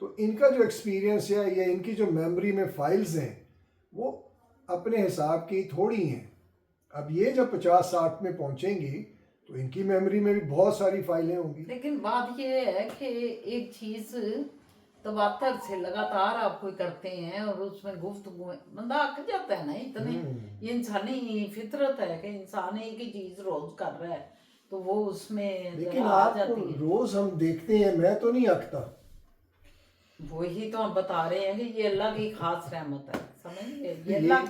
तो इनका जो एक्सपीरियंस है या इनकी जो मेमोरी में फाइल्स हैं, वो अपने हिसाब की थोड़ी हैं। अब ये जब 50-60 में पहुँचेंगी तो इनकी मेमोरी में भी बहुत सारी फाइलें होंगी। लेकिन बात ये है कि एक चीज़ तवातर से लगातार आप कोई करते हैं और उसमें गुफ्तगू बंदा अक जाता है ना इतने। ये इंसानी फितरत है कि इंसान एक ही चीज रोज कर रहा है तो वो उसमें लेकिन जरा आ आपको जाती है। रोज हम देखते हैं, मैं तो नहीं अकता। वही तो हम बता रहे हैं कि ये अल्लाह की खास रहमत है, समझ गए? ये अल्लाह,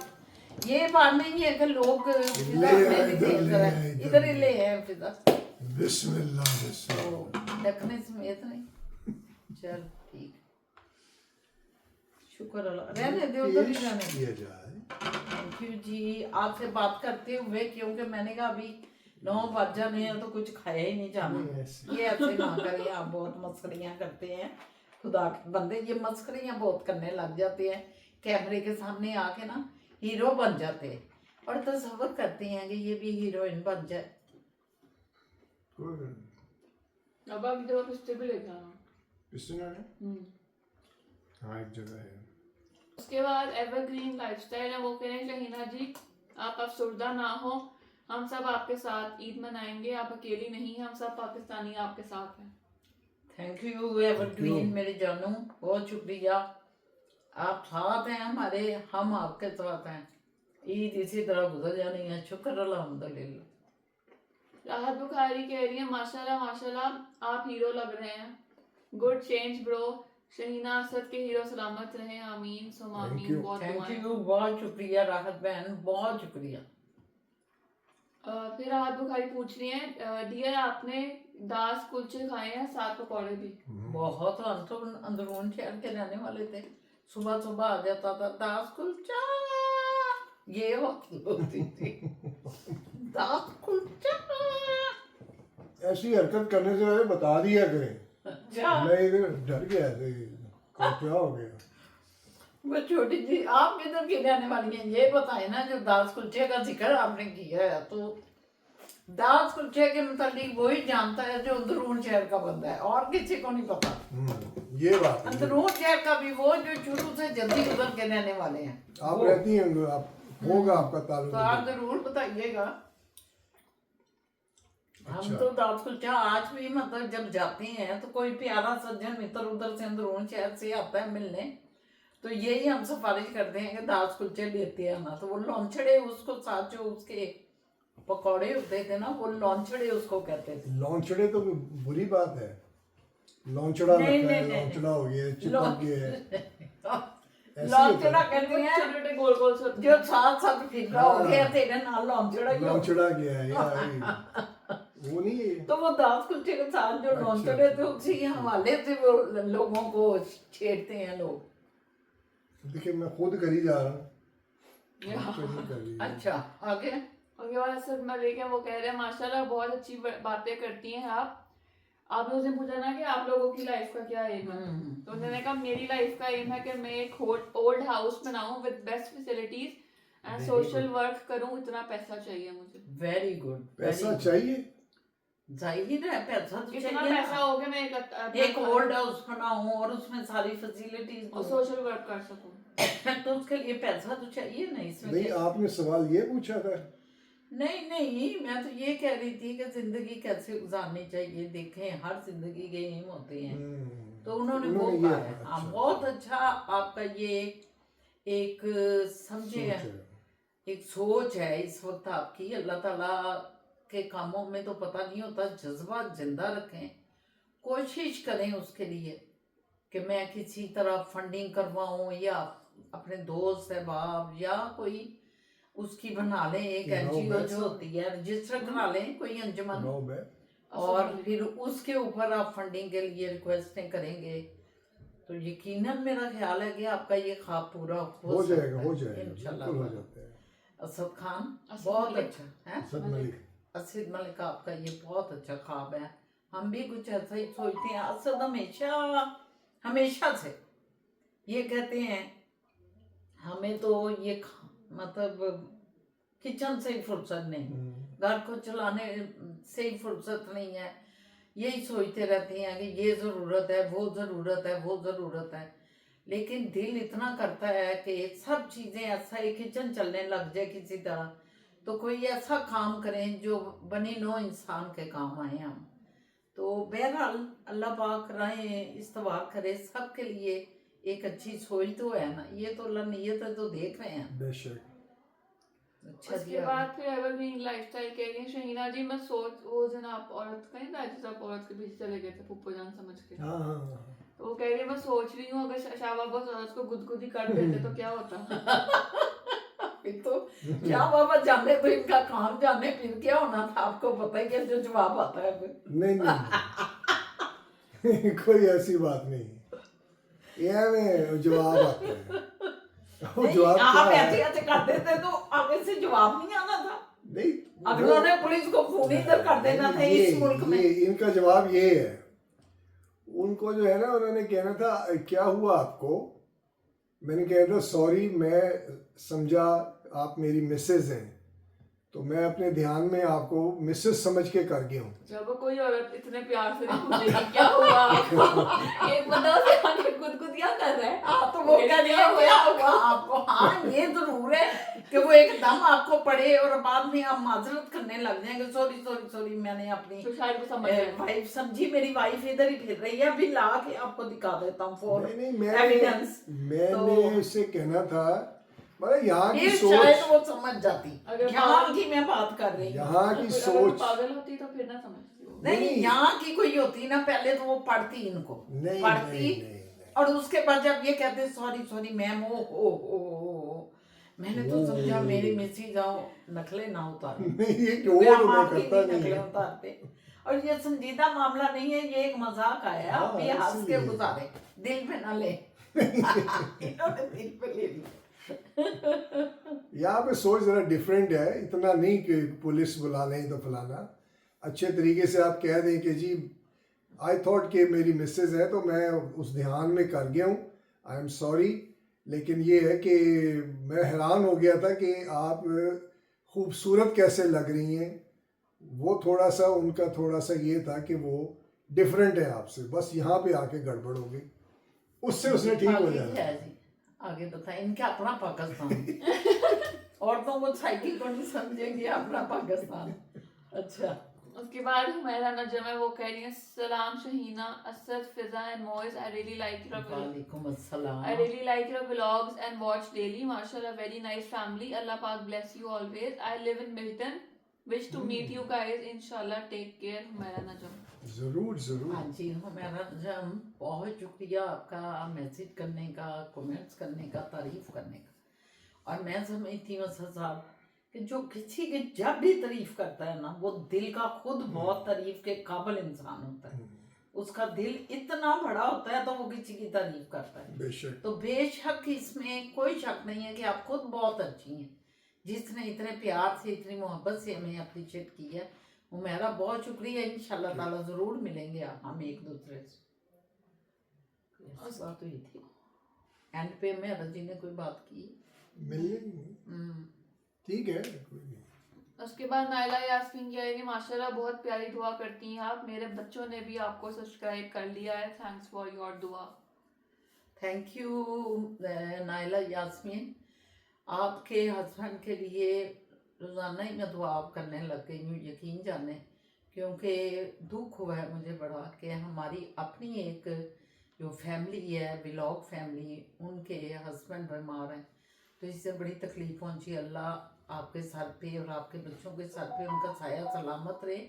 ये बात नहीं है कि लोग फिजा में भी तेज है, इधर ही ले हैं फिजा बिस्मिल्लाह तो बिस्मिल्लाह। देखने समेत नहीं। चल ठीक, शुक्र अल्लाह, रहने दे उधर ही पेश रहने दे। किया जाए। थैंक यू जी, आपसे बात करते हुए, क्योंकि मैंने कहा अभी 9 बज जाने हैं तो कुछ खाया ही नहीं जाना। नहीं, ऐसे- ये ऐसे ना करें, आप बहुत मस्करियाँ करते हैं, खुदा के बंदे ये मस्करियाँ बहुत करने लग जाते हैं, कैमरे के सामने आके ना हीरो बन जाते हैं और तसव्वुर करते हैं कि ये भी हीरोइन बन जाए। कोई नहीं। अब आप इधर पिस्ते भी लेके आना। पिस्टन है? हाँ, एक जगह है। उसके बाद एवरग्रीन लाइफस्टाइल है, वो कह रहे हैं शहीना जी आप अफसरदा ना हो, हम सब आपके साथ ईद मनाएंगे, आप अकेली नहीं हैं, हम सब पाकिस्तानी आपके साथ हैं। थैंक यू एवरग्रीन मेरे जानू, बहुत शुक्रिया, आप साथ हैं हमारे, हम आपके साथ हैं। ईद इसी तरह गुजर जानी है, शुक्र अल्हम्दुलिल्लाह। राहत बुखारी कह रही है माशाल्लाह माशाल्लाह आप हीरो लग रहे हैं, good change bro, Shaheena Asad के हीरो सलामत रहे, आमीन सुम Thank आमीन। you. बहुत थैंक दुआएं। यू, बहुत शुक्रिया राहत बहन, बहुत शुक्रिया। फिर राहत बुखारी पूछ रही है डियर आपने दास कुलचे खाए हैं, साथ पकौड़े भी। बहुत, हम तो अंदरून शहर के रहने वाले थे, सुबह सुबह आ जाता था दास कुलचा, ये होती थी दास कुलचा। ऐसी हरकत करने से पहले बता दिया करें। अच्छा, मैं इधर डर गया था, क्या हो गया? वो छोटी जी, आप किधर की रहने वाली हैं ये बताएं ना, जो दास कुलचे का जिक्र आपने किया है, तो दास कुलचे के मुतालिक वही जानता है जो अंदरून शहर का बंदा है, और किसी को नहीं पता। ये बात है। अंदरून शहर का भी वो जो शुरू से जल्दी उधर के रहने वाले हैं। आप वो। रहती हैं, आप होगा आपका ताल्लुक। तो आप जरूर बताइएगा। हम अच्छा। तो दास कुलचा आज भी मतलब जब जाते हैं तो कोई प्यारा सज्जन मित्र उधर से अंदरून शहर से आता है मिलने, तो यही हम सिफारिश करते हैं कि दास कुलचे लेते हैं ना, तो वो लौंछड़े उसको साथ जो उसके पकौड़े होते थे ना, वो लौंछड़े उसको कहते थे। लौंचड़े तो बुरी बात है। लौंचड़ा नहीं, लगता है, नहीं, नहीं, लौंचड़ा हो गया, चिपक गया है। ऐसे ही लौंछड़ा होता है। कहते हैं छोटे छोटे गोल गोल से होते जो साथ साथ फिर रहा हो गया हाँ। तेरे नाल लौंछड़ा ही हो। लौंचड़ा गया है यार, वो नहीं है। तो वो दास कुलचे के साथ जो अच्छा, लौंछड़े थे उसी हवाले से वो लोगों को छेड़ते हैं लोग। देखिए मैं खुद करी जा रहा हूँ। या। तो नहीं कर रही। अच्छा, आगे। उसके बाद असद मलिक है, वो कह रहे हैं माशाल्लाह बहुत अच्छी बातें करती हैं आप। आपने उसने पूछा ना कि आप लोगों की लाइफ का क्या एम है, तो उन्होंने कहा मेरी लाइफ का एम है कि मैं एक ओल्ड हाउस बनाऊं with best facilities and Very social work करूं, इतना पैसा चाहिए मुझे। Very good. पैसा चाहिए। जाहिर है पैसा तो कितना चाहिए पैसा ना। हो कि मैं एक ओल्ड हाउस बनाऊं और उसमें सारी फैसिलिटीज और सोशल वर्क कर सकूं। तो उसके लिए पैसा तो चाहिए ना इसमें। नहीं, आपने सवाल ये पूछा था। नहीं नहीं, मैं तो ये कह रही थी कि जिंदगी कैसे गुजारनी चाहिए, देखें हर जिंदगी के एम होते हैं, तो उन्होंने वो ये कहा है। हाँ, अच्छा, बहुत अच्छा आपका ये एक समझे सोच है। एक सोच है इस वक्त आपकी। अल्लाह ताला के कामों में तो पता नहीं होता, जज्बा जिंदा रखें, कोशिश करें उसके लिए कि मैं किसी तरह फंडिंग करवाऊं या अपने दोस्त अहबाब या कोई उसकी बना लें, एक एनजीओ जो होती है रजिस्टर करा लें कोई अंजुमन, रॉब है। और फिर उसके ऊपर आप फंडिंग के लिए रिक्वेस्टें करेंगे तो यकीनन मेरा ख्याल है कि आपका ये ख्वाब पूरा हो जाएगा, हो सकता है, जाएगा, इंशाल्लाह। बिल्कुल हो जाता है। असद खान असद बहुत मलिक। अच्छा है। असद मलिक। असद मलिक आपका ये बहुत अच्छा ख्वाब है, हम भी कुछ ऐसा ही सोचते हैं। असद हमेशा से ये कहते हैं हमें तो ये मतलब किचन से ही फुर्सत नहीं, घर को चलाने से ही फुर्सत नहीं है, यही सोचते रहते हैं कि ये ज़रूरत है, वो ज़रूरत है, वो ज़रूरत है, लेकिन दिल इतना करता है कि सब चीज़ें ऐसा ही किचन चलने लग जाए किसी तरह, तो कोई ऐसा काम करें जो बनी नो इंसान के काम आए हम। तो बहरहाल अल्लाह पाक राहें इस्तवार करे सबके लिए। एक अच्छी सोच तो है ना, ये तो अल्लाह नीयत है तो देख रहे हैं। बेशक। अच्छा उसके बाद फिर एवरग्रीन लाइफस्टाइल कह रही है शहीना जी, मैं सोच वो दिन आप औरत कहीं था जिस आप औरत के पीछे चले गए थे फुप्पो जान समझ के, हाँ हाँ हाँ। तो वो कह रही है मैं सोच रही हूँ अगर शाबाब उस औरत को गुदगुदी कर देते तो क्या होता। फिर तो क्या बाबा जाने तो इनका काम जाने, फिर क्या होना था आपको पता ही है जो जवाब आता है फिर। नहीं नहीं, नहीं। कोई ऐसी बात नहीं, यह में जवाब आता है। वो नहीं, जवाब आप क्या ऐसे है? ऐसे कर देते तो आगे से जवाब नहीं आना था। नहीं, अगलों ने पुलिस को फोन ही इधर कर देना था इस मुल्क में। इनका जवाब ये है, उनको जो है ना, उन्होंने कहना था क्या हुआ आपको। मैंने कहा था सॉरी, मैं समझा आप मेरी मिसेज हैं, तो मैं अपने ध्यान में आपको मिसेज समझ के कर गया हूँ। जब कोई औरत इतने प्यार से नहीं पूछेगी क्या हुआ आपको, एक बंदा से आके गुदगुदिया कर रहा है। हाँ तो वो क्या दिया क्या हुआ आपको। हाँ ये जरूर है कि वो एकदम आपको पढ़े और बाद में आप माजरत करने लग जाएंगे, सॉरी सॉरी सॉरी मैंने अपनी तो शायद वो समझ जाए। वाइफ समझी, मेरी वाइफ इधर ही फिर रही है, अभी ला के आपको दिखा देता हूँ फॉर नहीं नहीं, एविडेंस। मैंने इससे कहना था, मतलब यहाँ की फिर शायद सोच, वो समझ जाती। अगर यहाँ की मैं बात कर रही हूँ। यहाँ की अगर वो सोच। पागल होती तो फिर ना समझती वो। नहीं नहीं। यहाँ की कोई होती ना, पहले तो वो पढ़ती इनको, नहीं पढ़ती नहीं नहीं, और उसके बाद जब ये कहते सॉरी सॉरी मैम ओ, मैंने तो समझा मेरी मिसी जाओ नखले ना उतारो। नहीं, ये क्यों मैं तो मैं आपकी करता भी नहीं नखले है। उतारते। और ये संजीदा मामला नहीं है, ये एक मजाक आया, हाँ, आप ये हंस के इसीलिए। गुजारे, दिल पे ना ले। इन्होंने दिल पे ले लिया। यहाँ पे सोच जरा डिफरेंट है, इतना नहीं कि पुलिस बुला लें तो फलाना। अच्छे तरीके से आप कह दें कि जी आई थॉट कि मेरी मिसेज है तो मैं उस ध्यान में कर गया हूँ, आई एम सॉरी। लेकिन ये है कि मैं हैरान हो गया था कि आप खूबसूरत कैसे लग रही हैं। वो थोड़ा सा उनका थोड़ा सा ये था कि वो डिफरेंट है आपसे, बस यहाँ पे आके गड़बड़ हो गई, उससे उसने ठीक हो आगे जाना। क्या है जी, आगे बताएं। इनका अपना पाकिस्तान। औरतों को साइकिल को नहीं समझेंगे, अपना पाकिस्तान। अच्छा उसके बाद हुमैरा नजम है, वो कह रही है सलाम Shaheena, Asad, Fiza and Moiz, I really like your वालेकुम अस्सलाम। I really like your vlogs and watch daily. MashaAllah, very nice family. Allah Pak bless you always. I live in Milton. Wish to meet you guys. Inshallah, take care. Humaira Najam. जरूर जरूर। हाँ जी हुमैरा नजम, बहुत शुक्रिया आपका message करने का, comments करने का, तारीफ करने का। और मैं समझती हूँ असद साहब कि जो किसी की जब भी तारीफ करता है ना, वो दिल का खुद बहुत तारीफ के काबिल इंसान होता है। उसका दिल इतना बड़ा होता है तो वो किसी की तारीफ करता है। बेशक। तो बेशक इसमें कोई शक नहीं है कि आप खुद बहुत अच्छी हैं, जिसने इतने प्यार से इतनी मोहब्बत से हमें अप्रिशिएट की है। हुमैरा बहुत शुक्रिया, इंशाल्लाह ताला जरूर मिलेंगे हम एक दूसरे से। बस बात हुई थी एंड पे में रजी ने कोई बात की मिलने ठीक है, कोई नहीं। उसके बाद नाइला यास्मीन कह रही है माशाल्लाह बहुत प्यारी दुआ करती हैं आप, मेरे बच्चों ने भी आपको सब्सक्राइब कर लिया है, थैंक्स फॉर योर दुआ। थैंक यू नाइला यास्मीन, आपके हस्बैंड के लिए रोज़ाना ही मैं दुआ करने लग गई हूँ, यकीन जाने, क्योंकि दुख हुआ है मुझे बड़ा कि हमारी अपनी एक जो फैमिली है व्लॉग फैमिली, उनके हस्बैंड बीमार हैं, तो इससे बड़ी तकलीफ पहुँची। अल्लाह आपके सर पे और आपके बच्चों के सर पे उनका साया सलामत रहे।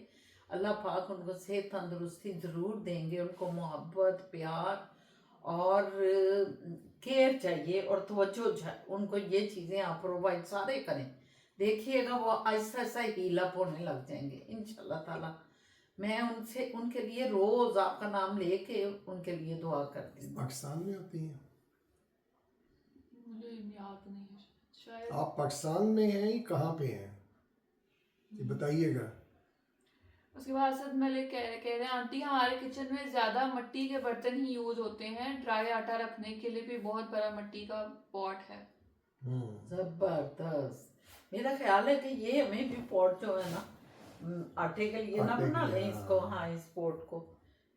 अल्लाह पाक उनको सेहत तंदुरुस्ती ज़रूर देंगे, उनको मोहब्बत प्यार और केयर चाहिए और तवज्जो चाहिए, उनको ये चीज़ें आप प्रोवाइड सारे करें। देखिएगा वो आहिस्ता आहिस्ता हील अप होने लग जाएंगे इंशाल्लाह ताला। मैं उनसे उनके लिए रोज़ आपका नाम लेके उनके लिए दुआ करती हूँ। पाकिस्तान में होती हैं मुझे याद नहीं है शायद। आप? पाकिस्तान में हैं या कहाँ पे हैं ये बताइएगा। उसके बाद असद मलिक कह रहे हैं आंटी हमारे किचन में ज़्यादा मिट्टी के बर्तन ही यूज़ होते हैं, ड्राई आटा रखने के लिए भी बहुत बड़ा मिट्टी का पॉट है। जबरदस्त। मेरा ख्याल है कि ये हमें भी पॉट जो है ना आटे के लिए ना आटे के बना लिए, लें इसको, हाँ इस पोट को,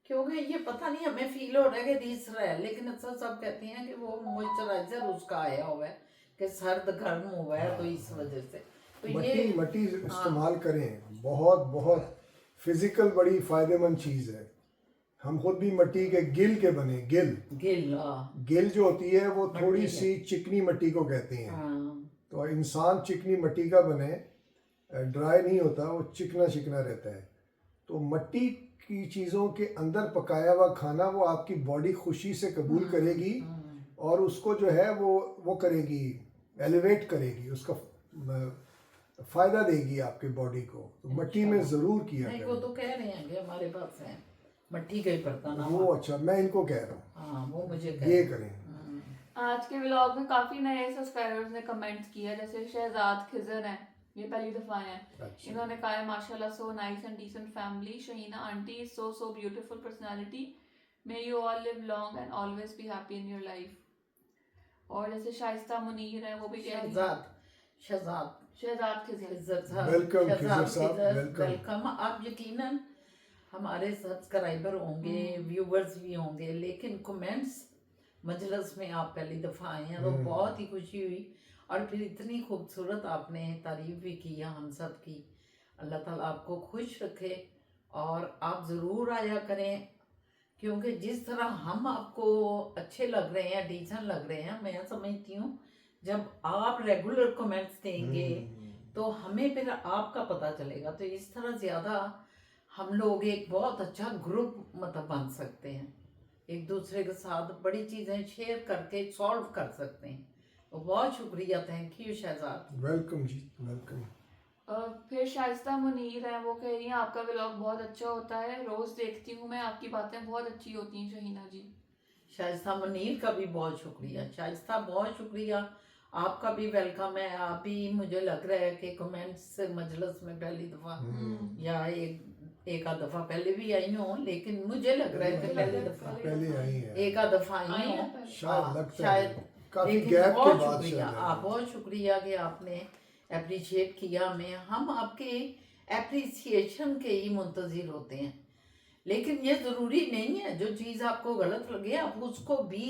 क्योंकि ये पता नहीं हमें फील हो रहा है कि रीस रहा है, लेकिन अक्सर सब कहते हैं कि वो मॉइस्चराइजर उसका आया हुआ है कि सर्द गर्म हुआ है, तो इस वजह से तो मट्टी ये मट्टी इस्तेमाल करें, बहुत बहुत फिजिकल बड़ी फायदेमंद चीज़ है। हम खुद भी मिट्टी के गिल के बने, गिल जो होती है वो थोड़ी सी चिकनी मिट्टी को कहते हैं। तो इंसान चिकनी मिट्टी का बने, ड्राई नहीं होता, वो चिकना चिकना रहता है। तो मिट्टी की चीज़ों के अंदर पकाया हुआ खाना वो आपकी बॉडी खुशी से कबूल करेगी और उसको जो है वो करेगी, एलिवेट करेगी, उसका फ़ायदा देगी आपके बॉडी को। तो मिट्टी में ज़रूर किया नहीं, करें। वो तो कह रहे हैं कि हमारे पास है मिट्टी का ही बर्तन। वो अच्छा, मैं इनको कह रहा हूँ हाँ, वो मुझे ये करें। आज के व्लॉग में काफी नए सब्सक्राइबर्स ने कमेंट्स किया, जैसे शहजाद खिजर हैं, ये पहली दफा आए हैं। अच्छा। इन्होंने कहा है माशाल्लाह so nice and decent family, Shaheena aunty so beautiful personality, may you all live long and always be happy in your life. और जैसे शाइस्ता मुनीर है, वो भी कह रही हैं शहजाद खिजर। वेलकम खिजर साहब, वेलकम। वेलकम। आप यकीनन हमारे सब्सक्राइबर होंगे, व्यूवर्स भी होंगे, लेकिन कमेंट्स मजलिस में आप पहली दफ़ा आए हैं तो बहुत ही खुशी हुई। और फिर इतनी खूबसूरत आपने तारीफ भी की है हम सब की। अल्लाह ताला आपको खुश रखे और आप ज़रूर आया करें, क्योंकि जिस तरह हम आपको अच्छे लग रहे हैं, डिसेंट लग रहे हैं, मैं समझती हूँ जब आप रेगुलर कमेंट्स देंगे तो हमें फिर आपका पता चलेगा। तो इस तरह ज़्यादा हम लोग एक बहुत अच्छा ग्रुप मतलब बन सकते हैं, एक दूसरे के साथ बड़ी चीज़ें शेयर करके सॉल्व कर सकते हैं। तो बहुत शुक्रिया, thank you Shahzad. Welcome ji, welcome. फिर शाइस्ता मुनीर है, वो कह रही हैं आपका व्लॉग बहुत अच्छा होता है, रोज देखती हूँ मैं, आपकी बातें बहुत अच्छी होती हैं शहीना जी। शाइस्ता मुनीर का भी बहुत शुक्रिया। शाइस्ता बहुत शुक्रिया, आपका भी वेलकम है। आप भी, मुझे लग रहा है कि कमेंट्स से मजलिस में पहली दफ़ा या एक आध दफ़ा पहले भी आई हूँ, लेकिन मुझे लग रहा है कि पहली दफ़ा पहले आई है, एक आध दफ़ा आई हूँ शायद लगता है शायद। काफी लेकिन गैप के बहुत बाद शुक्रिया, शायद आप बहुत शुक्रिया कि आपने अप्रिशिएट किया हमें। हम आपके अप्रिसिएशन के ही मुंतज़िर होते हैं, लेकिन ये ज़रूरी नहीं है जो चीज़ आपको गलत लगे आप उसको भी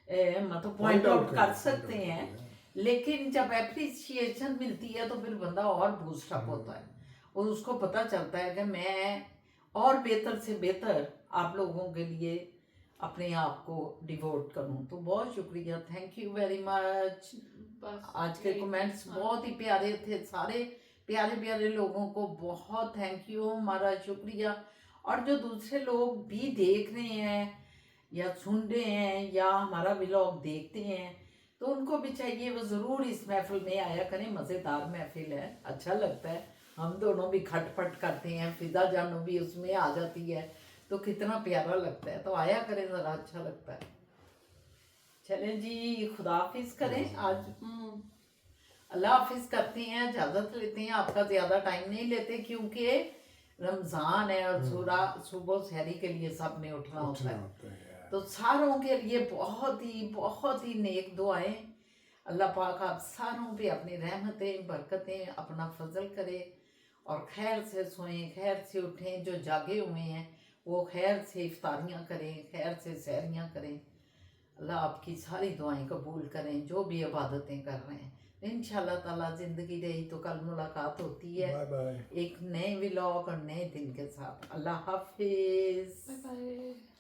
मतलब पॉइंट आउट कर सकते हैं। लेकिन जब अप्रिसिएशन मिलती है तो फिर बंदा और बूस्टअप होता है और उसको पता चलता है कि मैं और बेहतर से बेहतर आप लोगों के लिए अपने आप को डिवोट करूं। तो बहुत शुक्रिया, थैंक यू वेरी मच। आज के कमेंट्स बहुत ही प्यारे थे, सारे प्यारे प्यारे लोगों को बहुत थैंक यू, हमारा शुक्रिया। और जो दूसरे लोग भी देख रहे हैं या सुन रहे हैं या हमारा व्लॉग देखते हैं तो उनको भी चाहिए वो ज़रूर इस महफिल में आया करें। मज़ेदार महफिल है, अच्छा लगता है, हम दोनों भी खटपट करते हैं, फिजा जानू भी उसमें आ जाती है तो कितना प्यारा लगता है। तो आया करें, ज़रा अच्छा लगता है। चलें जी, खुदा हाफिज़ करें। आज अल्लाह हाफिज़ करते हैं, इजाज़त लेते हैं, आपका ज़्यादा टाइम नहीं लेते क्योंकि रमज़ान है और सुबह सहरी के लिए सब ने उठना होता है। तो सारों के लिए बहुत ही नेक दुआएं। अल्लाह पाक आप सारों पे अपनी रहमतें बरकतें अपना फजल करे और खैर से सोएं, खैर से उठें, जो जागे हुए हैं वो खैर से इफ्तारियाँ करें, खैर से सहरियाँ करें। अल्लाह आपकी सारी दुआएं कबूल करें जो भी इबादतें कर रहे हैं। इंशाल्लाह ताला ज़िंदगी रही तो कल मुलाकात होती है बाय बाय। एक नए व्लॉग और नए दिन के साथ। अल्लाह हाफिज़। Bye bye.